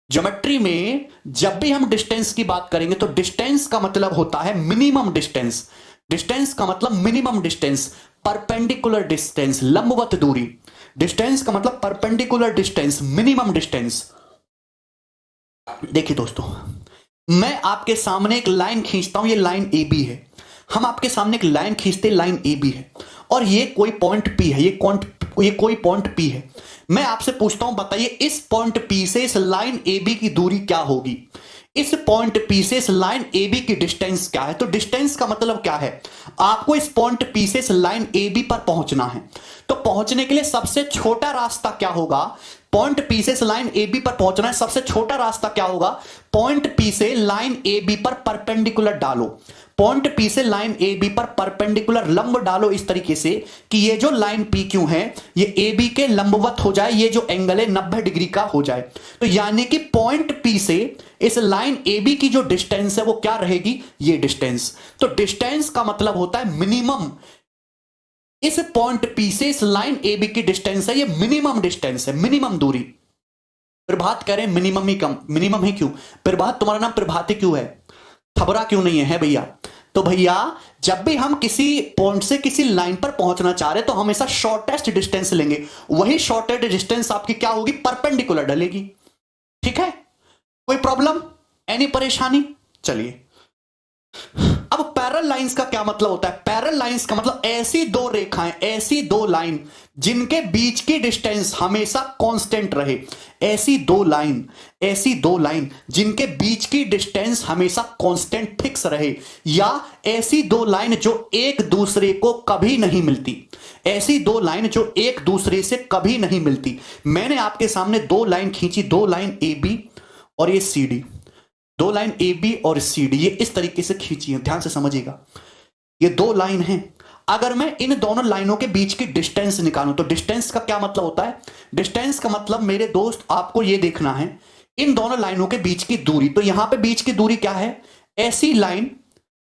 ज्योमेट्री में, जब भी हम डिस्टेंस की बात करेंगे तो डिस्टेंस का मतलब होता है मिनिमम डिस्टेंस। डिस्टेंस का मतलब मिनिमम डिस्टेंस, परपेंडिकुलर डिस्टेंस, लंबवत दूरी। डिस्टेंस का मतलब परपेंडिकुलर डिस्टेंस, मिनिमम डिस्टेंस। देखिए दोस्तों, मैं आपके सामने एक लाइन खींचता हूं, ये लाइन ए बी है। हम आपके सामने एक लाइन खींचते, लाइन ए बी है, और ये कोई पॉइंट पी है, ये कोई पॉइंट पी है। मैं आपसे पूछता हूं, बताइए इस पॉइंट पी से इस लाइन ए बी की दूरी क्या होगी, इस पॉइंट पी से इस लाइन ए बी की डिस्टेंस क्या है। तो डिस्टेंस का मतलब क्या है, आपको इस पॉइंट पी से इस लाइन ए बी पर पहुंचना है। तो पहुंचने के लिए सबसे छोटा रास्ता क्या होगा, पॉइंट पी से लाइन ए बी पर पहुंचना है, सबसे छोटा रास्ता क्या होगा, पॉइंट पी से लाइन ए बी पर परपेंडिकुलर डालो। पॉइंट पी से लाइन ए बी पर परपेंडिकुलर लंब डालो इस तरीके से कि ये जो लाइन पी क्यू है ये ए बी के लंबवत हो जाए, ये जो एंगल है 90 डिग्री का हो जाए। तो यानी कि पॉइंट पी से इस लाइन ए बी की जो डिस्टेंस है वो क्या रहेगी, ये डिस्टेंस। तो डिस्टेंस का मतलब होता है मिनिमम, इस पॉइंट पी से इस लाइन ए बी की डिस्टेंस है, ये मिनिमम डिस्टेंस है, मिनिमम दूरी। प्रभात कह रहे हैं मिनिमम ही कम, मिनिमम ही क्यों, प्रभात तुम्हारा नाम प्रभात ही क्यों है, थबरा क्यों नहीं है भैया। तो भैया जब भी हम किसी पॉइंट से किसी लाइन पर पहुंचना चाह रहे तो हमेशा शॉर्टेस्ट डिस्टेंस लेंगे, वही शॉर्टेस्ट डिस्टेंस आपकी क्या होगी, परपेंडिकुलर डलेगी। ठीक है, कोई प्रॉब्लम, एनी परेशानी। चलिए अब पैरेलल लाइंस का क्या मतलब होता है, पैरेलल लाइंस का मतलब ऐसी दो रेखाएं, ऐसी दो लाइन जिनके बीच की डिस्टेंस हमेशा कांस्टेंट रहे। ऐसी दो लाइन, ऐसी दो लाइन जिनके बीच की डिस्टेंस हमेशा कांस्टेंट फिक्स रहे, या ऐसी दो लाइन जो एक दूसरे को कभी नहीं मिलती। ऐसी दो लाइन जो एक दूसरे से कभी नहीं मिलती। मैंने आपके सामने दो लाइन खींची, दो लाइन ए बी और ये सी डी, दो लाइन ए बी और सी डी, ये इस तरीके से खींची है, ध्यान से समझिएगा। ये दो लाइन हैं, अगर मैं इन दोनों लाइनों के बीच की डिस्टेंस निकालूं तो डिस्टेंस का क्या मतलब होता है, डिस्टेंस का मतलब मेरे दोस्त आपको ये देखना है इन दोनों लाइनों के बीच की दूरी। तो यहां पे बीच की दूरी क्या है, ऐसी लाइन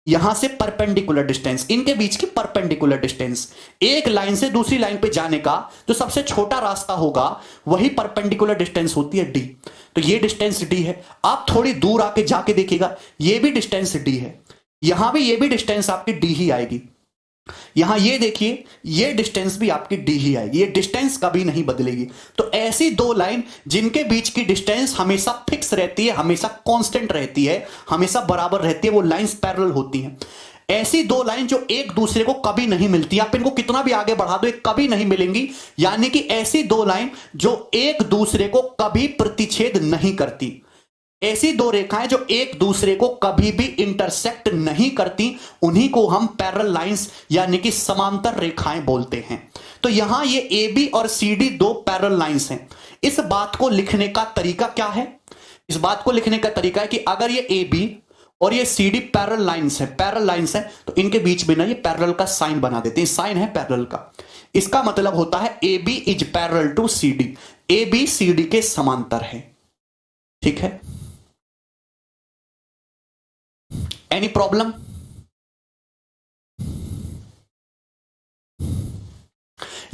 यहां से परपेंडिकुलर डिस्टेंस, इनके बीच की परपेंडिकुलर डिस्टेंस, एक लाइन से दूसरी लाइन पे जाने का जो सबसे छोटा रास्ता होगा वही परपेंडिकुलर डिस्टेंस होती है डी। तो ये डिस्टेंस डी है। आप थोड़ी दूर आके जाके देखिएगा, ये भी डिस्टेंस डी है, यहां भी ये भी डिस्टेंस आपकी डी ही आएगी। यहां ये देखिए, ये डिस्टेंस भी आपकी डी ही आएगी, ये डिस्टेंस कभी नहीं बदलेगी। तो ऐसी दो लाइन जिनके बीच की डिस्टेंस हमेशा फिक्स रहती है, हमेशा कांस्टेंट रहती है, हमेशा बराबर रहती है, वो लाइंस पैरेलल होती हैं। ऐसी दो लाइन जो एक दूसरे को कभी नहीं मिलती, आप इनको कितना भी आगे बढ़ा दो ये कभी नहीं मिलेंगी। यानी कि ऐसी दो लाइन जो एक दूसरे को कभी प्रतिच्छेद नहीं करती, ऐसी दो रेखाएं जो एक दूसरे को कभी भी इंटरसेक्ट नहीं करती, उन्हीं को हम पैरेलल लाइंस यानी कि समांतर रेखाएं बोलते हैं। तो यहां ये ए बी और सी डी दो पैरेलल लाइंस हैं। इस बात को लिखने का तरीका क्या है, इस बात को लिखने का तरीका है कि अगर ये ए बी और ये सी डी पैरेलल लाइंस है, पैरेलल लाइंस है, तो इनके बीच में ना ये पैरेलल का साइन बना देते हैं, साइन है पैरेलल का। इसका मतलब होता है A B is parallel to C D, A B C D के समांतर है। ठीक है, एनी प्रॉब्लम।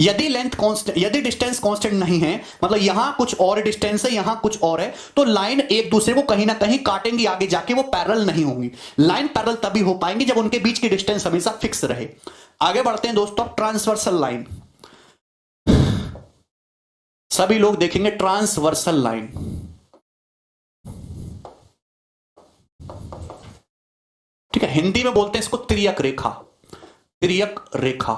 यदि लेंथ कांस्टेंट, यदि डिस्टेंस कांस्टेंट नहीं है, मतलब यहां कुछ और डिस्टेंस है, यहां कुछ और है, तो लाइन एक दूसरे को कहीं ना कहीं काटेंगी, आगे जाके वो पैरेलल नहीं होंगी। लाइन पैरेलल तभी हो पाएंगी जब उनके बीच की डिस्टेंस हमेशा फिक्स रहे। आगे बढ़ते हैं दोस्तों, ट्रांसवर्सल लाइन। सभी लोग देखेंगे ट्रांसवर्सल लाइन, ठीक है, हिंदी में बोलते हैं इसको तिर्यक रेखा, तिर्यक रेखा,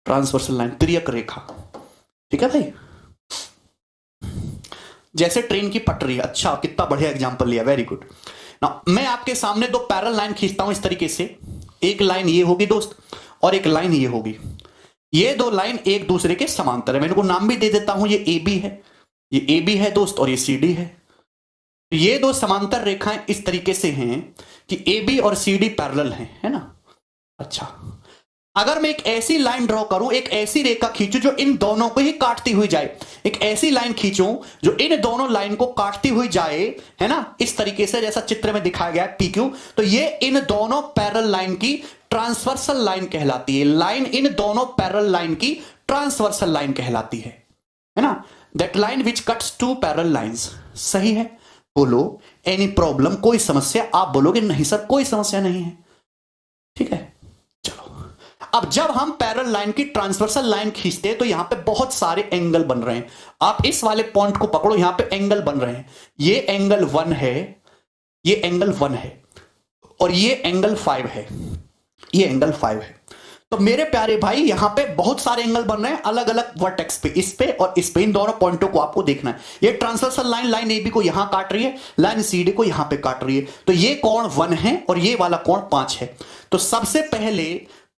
ट्रांसवर्सल लाइन, तिर्यक रेखा। ठीक है भाई, जैसे ट्रेन की पटरी। अच्छा, कितना बढ़िया एग्जांपल लिया, वेरी गुड। नाउ मैं आपके सामने दो पैरेलल लाइन खींचता हूं इस तरीके से, एक लाइन ये होगी दोस्त और एक लाइन ये होगी। ये दो लाइन एक दूसरे के समांतर है, मैं इनको नाम भी दे देता हूं, ये ए बी है, ये ए बी है दोस्त, और ये सी डी है। ये दो समांतर रेखाएं इस तरीके से हैं कि ए बी और सी डी पैरेलल हैं, है ना। अच्छा, अगर मैं एक ऐसी लाइन ड्रॉ करूं, एक ऐसी रेखा खींचूं जो इन दोनों को ही काटती हुई जाए, एक ऐसी लाइन खींचूं जो इन दोनों लाइन को काटती हुई जाए, है ना, इस तरीके से जैसा चित्र में दिखाया गया है पी क्यू, तो ये इन दोनों पैरेलल लाइन की ट्रांसवर्सल लाइन कहलाती है। लाइन इन दोनों पैरेलल लाइन की ट्रांसवर्सल लाइन कहलाती है ना। That line which cuts two parallel lines. सही है, बोलो एनी प्रॉब्लम, कोई समस्या? आप बोलोगे नहीं सर कोई समस्या नहीं है, ठीक है। चलो, अब जब हम पैरेलल लाइन की ट्रांसवर्सल लाइन खींचते हैं तो यहां पे बहुत सारे एंगल बन रहे हैं। आप इस वाले पॉइंट को पकड़ो, यहां पे एंगल बन रहे हैं। ये एंगल 1 है, ये एंगल 1 है, और ये एंगल 5 है, ये एंगल 5 है। तो मेरे प्यारे भाई यहां पे बहुत सारे एंगल बन रहे हैं अलग अलग वर्टेक्स पे, इस पे और इस पे, इन दोनों पॉइंटों को आपको देखना है। ये transversal line, line A B को यहां काट रही है, लाइन सी डी को यहां पे काट रही है। तो ये कोण 1 है और ये वाला कोण 5 है। तो सबसे पहले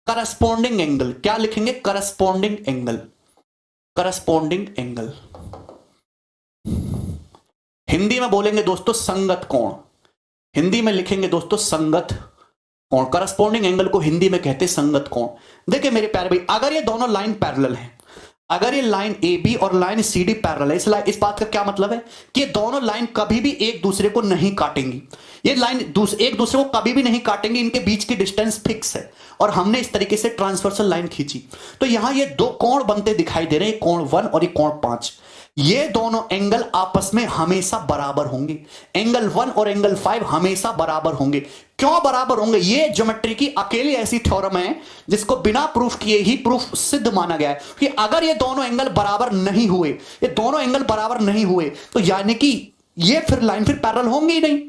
करस्पॉन्डिंग एंगल क्या लिखेंगे? Corresponding angle, corresponding angle Hindi में बोलेंगे दोस्तों संगत कोण, हिंदी में लिखेंगे दोस्तों संगत कोण। करस्पॉन्डिंग एंगल को हिंदी में कहते हैं संगत कोण। देखिए मेरे प्यारे भाई, अगर ये दोनों लाइन पैरेलल हैं, अगर ये लाइन ए बी और लाइन सी डी पैरेलल है, इस बात का क्या मतलब है कि ये दोनों लाइन कभी भी एक दूसरे को नहीं काटेंगी। ये लाइन एक दूसरे को कभी भी नहीं काटेंगी, इनके बीच की डिस्टेंस फिक्स है। और हमने इस तरीके से ट्रांसवर्सल लाइन खींची, तो यहां ये दो कोण बनते दिखाई दे रहे हैं, कोण 1 और ये कोण 5। ये दोनों एंगल आपस में हमेशा बराबर होंगे। एंगल 1 और एंगल 5 हमेशा बराबर होंगे। क्यों बराबर होंगे? ये ज्योमेट्री की अकेली ऐसी थ्योरम है जिसको बिना प्रूफ किए ही प्रूफ सिद्ध माना गया है कि अगर ये दोनों एंगल बराबर नहीं हुए, ये दोनों एंगल बराबर नहीं हुए, तो यानी कि ये फिर लाइन फिर पैरेलल होंगे ही नहीं।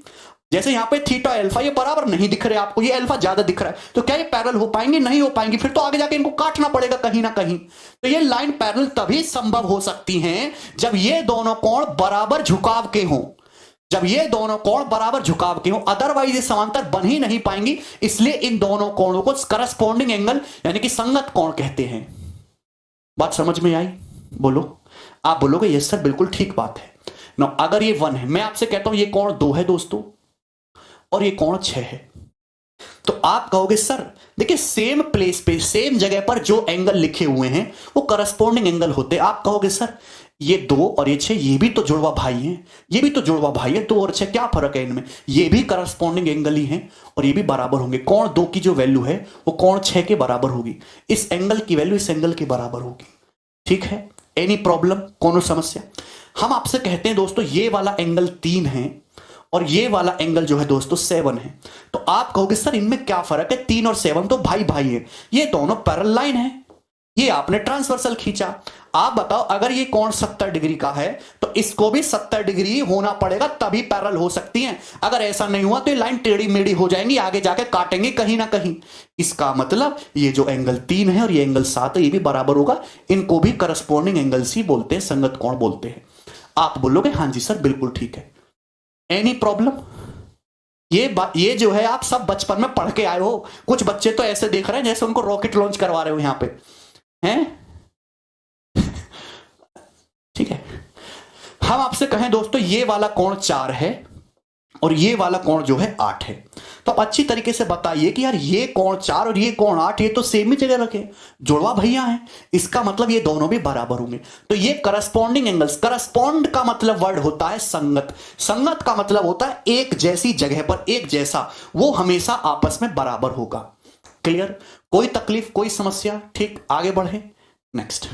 जैसे यहां पे थीटा अल्फा ये बराबर नहीं दिख रहे आपको, ये अल्फा ज्यादा दिख रहा है, तो क्या ये पैरेलल हो पाएंगे? नहीं हो पाएंगे, फिर तो आगे जाके इनको काटना पड़ेगा कहीं ना कहीं। तो ये लाइन पैरेलल तभी संभव हो सकती हैं जब ये दोनों कोण बराबर झुकाव के हों, जब ये दोनों कोण बराबर झुकाव के हों, अदरवाइज ये समांतर बन ही नहीं पाएंगी। इसलिए इन दोनों कोणों को करस्पॉन्डिंग एंगल यानी कि संगत कोण कहते हैं। बात समझ में आई? बोलो, आप बोलोगे यस सर बिल्कुल ठीक बात है ना। अगर ये 1 है, मैं आपसे कहता हूं ये कोण 2 है दोस्तों, और ये कोण 6 है, तो आप कहोगे सर देखिए सेम प्लेस पे सेम जगह पर जो एंगल लिखे हुए हैं वो करस्पॉन्डिंग एंगल होते हैं। आप कहोगे सर ये 2 और ये 6 ये भी तो जुड़वा भाई हैं, ये भी तो जुड़वा भाई है, 2 और 6 क्या फर्क है इनमें? ये भी करस्पॉन्डिंग एंगल ही हैं और ये भी बराबर होंगे। कोण 2 की जो वैल्यू है वो कोण 6 के बराबर होगी, इस एंगल की वैल्यू इस एंगल के बराबर होगी। ठीक है, एनी प्रॉब्लम, कोनो समस्या? हम आपसे कहते हैं दोस्तों ये वाला एंगल 3 है और ये वाला एंगल जो है दोस्तों 7 है। तो आप कहोगे सर इनमें क्या फर्क है? 3 और 7 तो भाई भाई है, ये दोनों पैरेलल लाइन है, ये आपने ट्रांसवर्सल खींचा। आप बताओ अगर ये कोण 70 डिग्री का है तो इसको भी 70 डिग्री होना पड़ेगा तभी पैरेलल हो सकती हैं। अगर ऐसा नहीं हुआ तो ये लाइन टेढ़ी मेढ़ी हो जाएंगी, आगे जाके काटेंगे कहीं ना कहीं। इसका मतलब ये जो एंगल 3 है और ये एंगल 7 है ये भी बराबर होगा। इनको भी करस्पॉन्डिंग एंगल्स ही बोलते हैं, संगत कोण बोलते हैं। आप बोलोगे हाँ जी सर बिल्कुल ठीक है, एनी प्रॉब्लम? ये जो है आप सब बचपन में पढ़ के आए हो। कुछ बच्चे तो ऐसे देख रहे हैं जैसे उनको रॉकेट लॉन्च करवा रहे हो यहां पे, हैं? ठीक है, हम आपसे कहें दोस्तों ये वाला कोण 4 है और ये वाला कोण जो है 8 है, तो आप अच्छी तरीके से बताइए कि यार ये कोण 4 और ये कोण 8 ये तो सेम ही जगह रखे, जुड़वा भैया हैं, इसका मतलब ये दोनों भी बराबर होंगे। तो ये करस्पॉन्डिंग एंगल्स, करस्पॉन्ड का मतलब वर्ड होता है संगत, संगत का मतलब होता है एक जैसी जगह पर एक जैसा, वो हमेशा आपस में बराबर होगा। क्लियर? कोई तकलीफ, कोई समस्या? ठीक, आगे बढ़े। नेक्स्ट,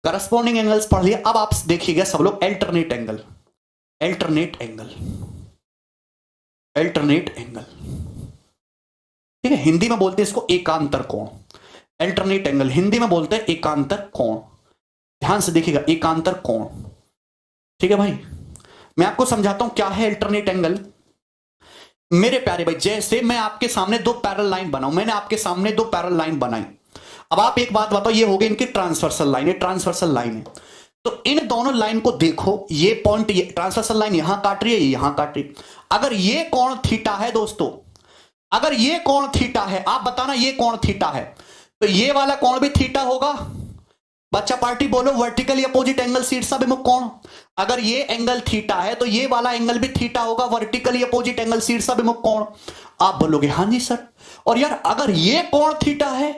करस्पॉन्डिंग एंगल्स पढ़ लिया। अब आप देखिएगा सब लोग alternate angle, alternate angle, alternate angle, ठीक है, हिंदी में बोलते हैं इसको एकांतर कोण। अल्टरनेट एंगल हिंदी में बोलते हैं एकांतर कोण। ध्यान से देखिएगा, एकांतर कोण। ठीक है भाई, मैं आपको समझाता हूं क्या है अल्टरनेट एंगल। मेरे प्यारे भाई, जैसे मैं आपके सामने 2 पैरेलल लाइन बनाऊं, मैंने आपके सामने 2 पैरेलल लाइन बनाई। अब आप एक बात बताओ, ये हो गई इनकी ट्रांसवर्सल लाइन, ये ट्रांसवर्सल लाइन है। तो इन दोनों लाइन को देखो, ये पॉइंट, ये ट्रांसवर्सल लाइन यहां काट रही है, ये यहां काट रही है। अगर ये कोण थीटा है दोस्तों, अगर ये कोण थीटा है, आप बताना ये कोण थीटा है, तो ये वाला कोण भी थीटा होगा। बच्चा पार्टी बोलो, वर्टिकली अपोजिट एंगल शीर्ष अभिमुख कोण। अगर ये एंगल थीटा है तो ये वाला एंगल भी थीटा होगा, वर्टिकली अपोजिट एंगल शीर्ष अभिमुख कोण। आप बोलोगे हां जी सर, और यार अगर ये कोण थीटा है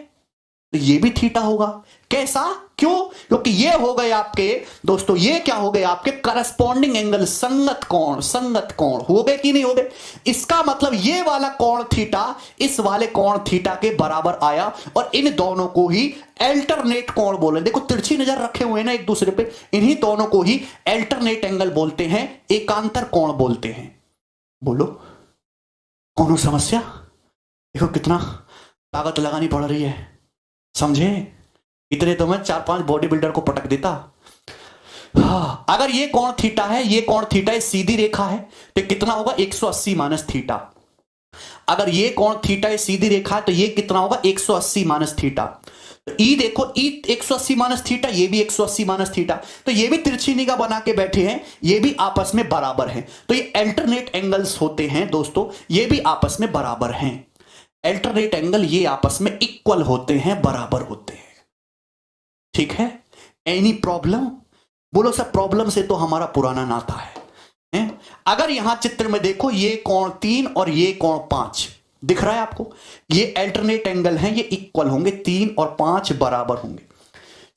तो ये भी थीटा होगा। कैसा? क्यों? क्योंकि ये हो गए आपके दोस्तों, ये क्या हो गए आपके करस्पॉन्डिंग एंगल, संगत कोण। संगत कोण हो गए कि नहीं हो गए? इसका मतलब ये वाला कोण थीटा इस वाले कोण थीटा के बराबर आया, और इन दोनों को ही अल्टरनेट कोण बोले। देखो तिरछी नजर रखे हुए ना एक दूसरे पे, इन्हीं दोनों को ही अल्टरनेट एंगल बोलते हैं, एकांतर कोण बोलते हैं। बोलो कौन समस्या? देखो कितना ताकत लगानी पड़ रही है, समझे? इतने तो मैं 4-5 बॉडी बिल्डर को पटक देता। हाँ, अगर ये कोण थीटा है, ये कोण थीटा है, सीधी रेखा है, तो कितना होगा? 180 माइनस थीटा। अगर ये कोण थीटा है, सीधी रेखा है, तो ये कितना होगा? 180 माइनस थीटा। तो ई देखो, ई 180 माइनस थीटा, ये भी 180 माइनस थीटा, तो ये भी तिरछी निगाह बना के बैठे हैं, ये भी आपस में बराबर हैं। तो ये अल्टरनेट एंगल्स होते हैं दोस्तों, ये भी आपस में बराबर हैं। अल्टरनेट एंगल ये आपस में इक्वल होते हैं, बराबर होते हैं। ठीक है? Any problem? बोलो सर प्रॉब्लम से तो हमारा पुराना नाता है? अगर यहां चित्र में देखो, ये कोण 3 और ये कोण 5 दिख रहा है आपको, ये अल्टरनेट एंगल हैं, ये इक्वल होंगे, 3 और 5 बराबर होंगे।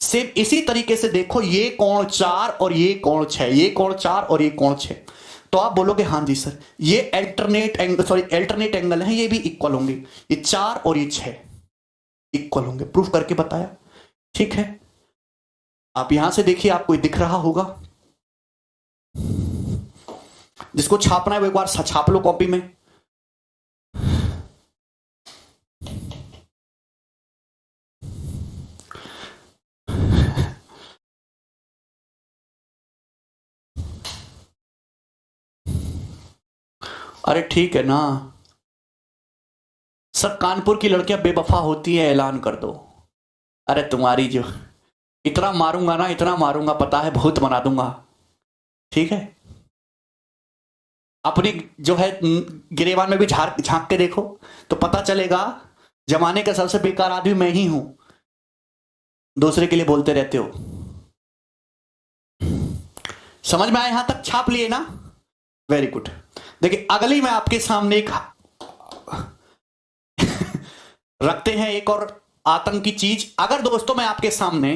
सेम इसी तरीके से देखो, ये कोण 4 और ये कोण 6, ये कोण 4 और ये कोण 6, तो आप बोलोगे हां जी सर, ये alternate angle, sorry alternate angle है, ये भी इक्वल होंगे, ये 4 और ये 6 इक्वल होंगे। प्रूफ करके बताया। ठीक है, आप यहां से देखिए, आपको दिख रहा होगा। जिसको छापना है वो एक बार छाप लो कॉपी में। अरे ठीक है ना सर, कानपुर की लड़कियां बेवफा होती है, ऐलान कर दो। अरे तुम्हारी जो इतना मारूंगा ना, इतना मारूंगा, पता है बहुत बना दूंगा। ठीक है, अपनी जो है गिरेबान में भी झांक के देखो तो पता चलेगा, जमाने का सबसे बेकार आदमी मैं ही हूं, दूसरे के लिए बोलते रहते हो। समझ में आया? यहां तक छाप लिए ना? Very good. देखिए अगली मैं आपके सामने एक रखते हैं एक और आतंकी चीज। अगर दोस्तों मैं आपके सामने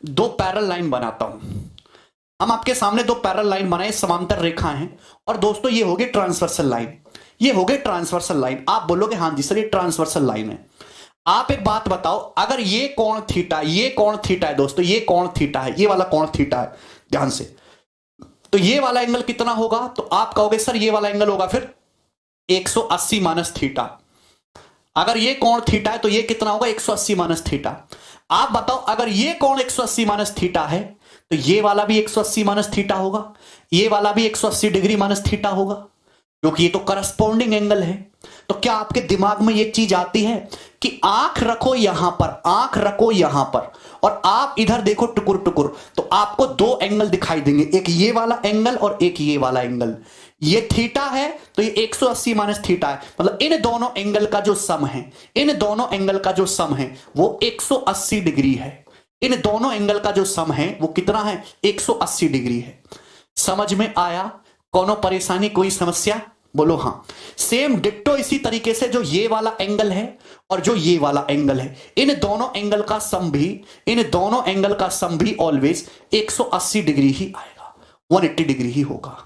2 पैरेलल लाइन बनाता हूं, हम आपके सामने 2 पैरेलल लाइन बनाए, समांतर रेखाएं हैं, और दोस्तों ये हो गई ट्रांसवर्सल लाइन, ये हो गई ट्रांसवर्सल लाइन। आप बोलोगे हां जी सर ये ट्रांसवर्सल लाइन है। आप एक बात बताओ, अगर ये कोण थीटा, ये कोण थीटा है दोस्तों, ये कोण थीटा है, ये वाला कोण थीटा है, ध्यान से, तो ये वाला एंगल कितना होगा? तो आप कहोगे सर ये वाला एंगल होगा फिर 180 माइनस थीटा। अगर ये कोण थीटा है तो ये कितना होगा? 180 माइनस थीटा। आप बताओ अगर ये कोण 180 माइनस थीटा है तो ये वाला भी 180 माइनस थीटा होगा, ये वाला भी 180 डिग्री माइनस थीटा होगा, क्योंकि ये तो करस्पॉन्डिंग एंगल है। तो क्या आपके दिमाग में ये चीज आती है कि आंख रखो यहां पर, आंख रखो यहां पर, और आप इधर देखो टुकुर टुकुर, तो आपको 2 एंगल दिखाई देंगे, एक ये वाला एंगल और एक ये वाला एंगल। ये थीटा है तो ये 180 माइनस थीटा है, मतलब इन दोनों एंगल का जो सम है, इन दोनों एंगल का जो सम है वो 180 डिग्री है। इन दोनों एंगल का जो सम है वो कितना है? 180 डिग्री है। समझ में आया? कोनो परेशानी, कोई समस्या? बोलो हां। सेम डिट्टो इसी तरीके से जो ये वाला एंगल है और जो ये वाला एंगल है, इन दोनों एंगल का सम भी, इन दोनों एंगल का सम भी ऑलवेज 180 डिग्री ही आएगा, 180 डिग्री ही होगा।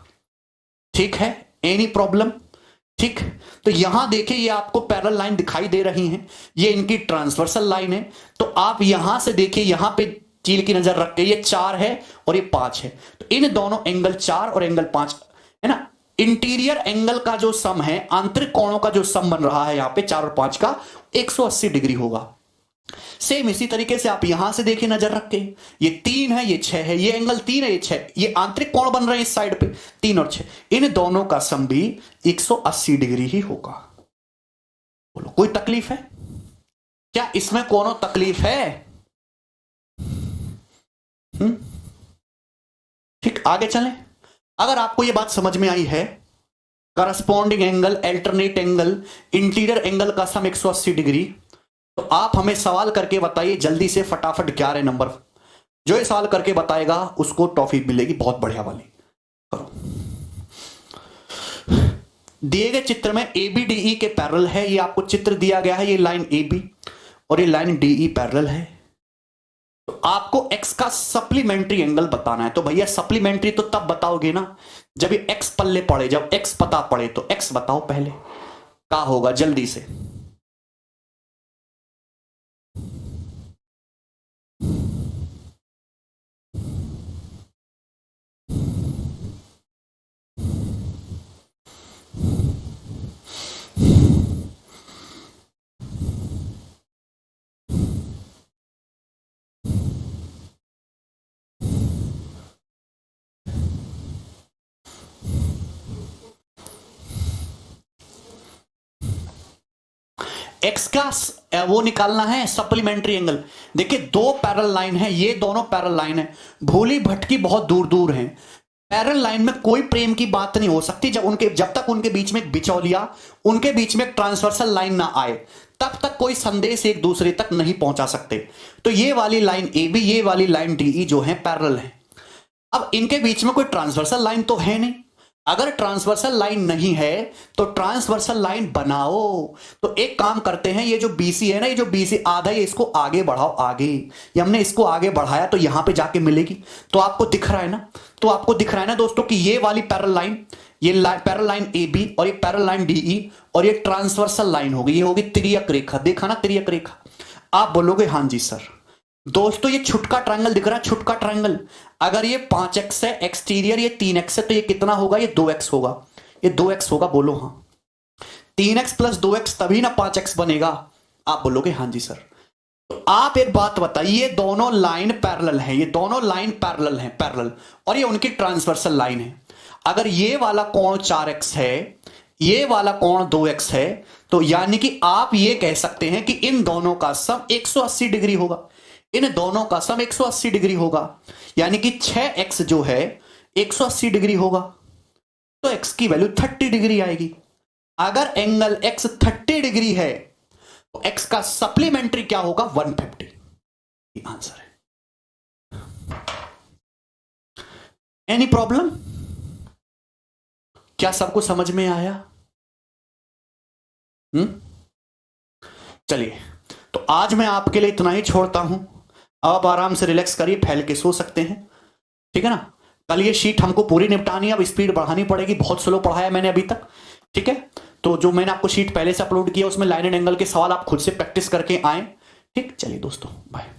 ठीक है, एनी प्रॉब्लम? ठीक, तो यहां देखिए ये आपको पैरेलल लाइन दिखाई दे रही हैं, ये इनकी ट्रांसवर्सल लाइन है। तो आप यहां से देखिए, यहां पे चील की नजर रख के, ये 4 है और ये 5 है, तो इन दोनों एंगल 4 और एंगल 5 है ना, इंटीरियर एंगल का जो सम है, आंतरिक कोणों का जो सम बन रहा है यहां पे 4 और 5 का, 180 डिग्री होगा। सेम इसी तरीके से आप यहां से देखिए नजर रख के, ये 3 है, ये 6 है, ये एंगल 3 है, ये 6, ये आंतरिक कोण बन रहे हैं इस साइड पे 3 और 6, इन दोनों का सम भी 180 डिग्री ही होगा। बोलो कोई तकलीफ है क्या? इसमें कोनो तकलीफ है? ठीक, आगे चलें। अगर आपको यह बात समझ में आई है, corresponding angle, alternate angle, interior angle का सम 180 डिग्री, तो आप हमें सवाल करके बताइए जल्दी से फटाफट 11 नंबर। जो ये सवाल करके बताएगा उसको टॉफी मिलेगी बहुत बढ़िया वाली। करो। दिए गए चित्र में ABDE के पैरेलल है। ये आपको चित्र दिया गया है, ये लाइन AB और ये लाइन DE पैरेलल है। तो आपको x का सप्लीमेंट्री एंगल बताना है। तो भैया सप्लीमेंट्री तो तब बताओगे ना जब ये x पल्ले पड़े, जब x पता पड़े। तो x बताओ पहले क्या होगा जल्दी से। एक्स का वो निकालना है सप्लीमेंट्री एंगल। देखिए दो पैरेलल लाइन है, ये दोनों पैरेलल लाइन है, भूली भटकी बहुत दूर दूर हैं। पैरेलल लाइन में कोई प्रेम की बात नहीं हो सकती जब तक उनके बीच में एक बिचौलिया, उनके बीच में एक ट्रांसवर्सल लाइन ना आए, तब तक कोई संदेश एक दूसरे तक नहीं पहुंचा सकते। तो ये वाली लाइन AB, ये वाली लाइन DE जो है पैरेलल है। अब इनके बीच में कोई ट्रांसवर्सल लाइन तो है नहीं। अगर ट्रांसवर्सल लाइन नहीं है तो ट्रांसवर्सल लाइन बनाओ। तो एक काम करते हैं, ये जो BC है ना, ये जो BC आधा है, इसको आगे बढ़ाओ आगे। ये हमने इसको आगे बढ़ाया तो यहां पे जाके मिलेगी। तो आपको दिख रहा है ना, तो आपको दिख रहा है ना दोस्तों कि ये वाली पैरेलल लाइन, ये पैरेलल लाइन AB और ये पैरेलल लाइन DE और ये ट्रांसवर्सल लाइन होगी, ये होगी तिर्यक रेखा। देखा ना तिर्यक रेखा। आप बोलोगे हां जी सर। दोस्तों ये छुटका ट्रायंगल दिख रहा है, छुटका ट्रायंगल। अगर ये 5x है एक्सटीरियर, ये 3x है, तो ये कितना होगा? ये 2x होगा। ये 2x होगा, बोलो हाँ। 3x प्लस 2x तभी ना 5x बनेगा। आप बोलोगे हाँ जी सर। तो आप एक बात बताइए, ये दोनों लाइन पैरेलल है, ये दोनों लाइन पैरेलल है, पैरेलल, और ये उनकी ट्रांसवर्सल लाइन है। अगर ये वाला कोण 4x है, ये वाला कोण 2x है, तो यानी कि आप ये कह सकते हैं कि इन दोनों का सम 180 डिग्री होगा। इन दोनों का सम 180 डिग्री होगा, यानी कि 6x जो है 180 डिग्री होगा। तो x की वैल्यू 30 डिग्री आएगी। अगर एंगल x 30 डिग्री है तो x का सप्लीमेंट्री क्या होगा? 150। ये आंसर है। Any problem? क्या सबको समझ में आया? चलिए, तो आज मैं आपके लिए इतना ही छोड़ता हूं। अब आराम से रिलैक्स करिए, फैल के सो सकते हैं, ठीक है ना। कल ये शीट हमको पूरी निपटानी है, अब स्पीड बढ़ानी पड़ेगी, बहुत स्लो पढ़ाया मैंने अभी तक, ठीक है। तो जो मैंने आपको शीट पहले से अपलोड किया उसमें लाइन एंड एंगल के सवाल आप खुद से प्रैक्टिस करके आए, ठीक। चलिए दोस्तों, बाय।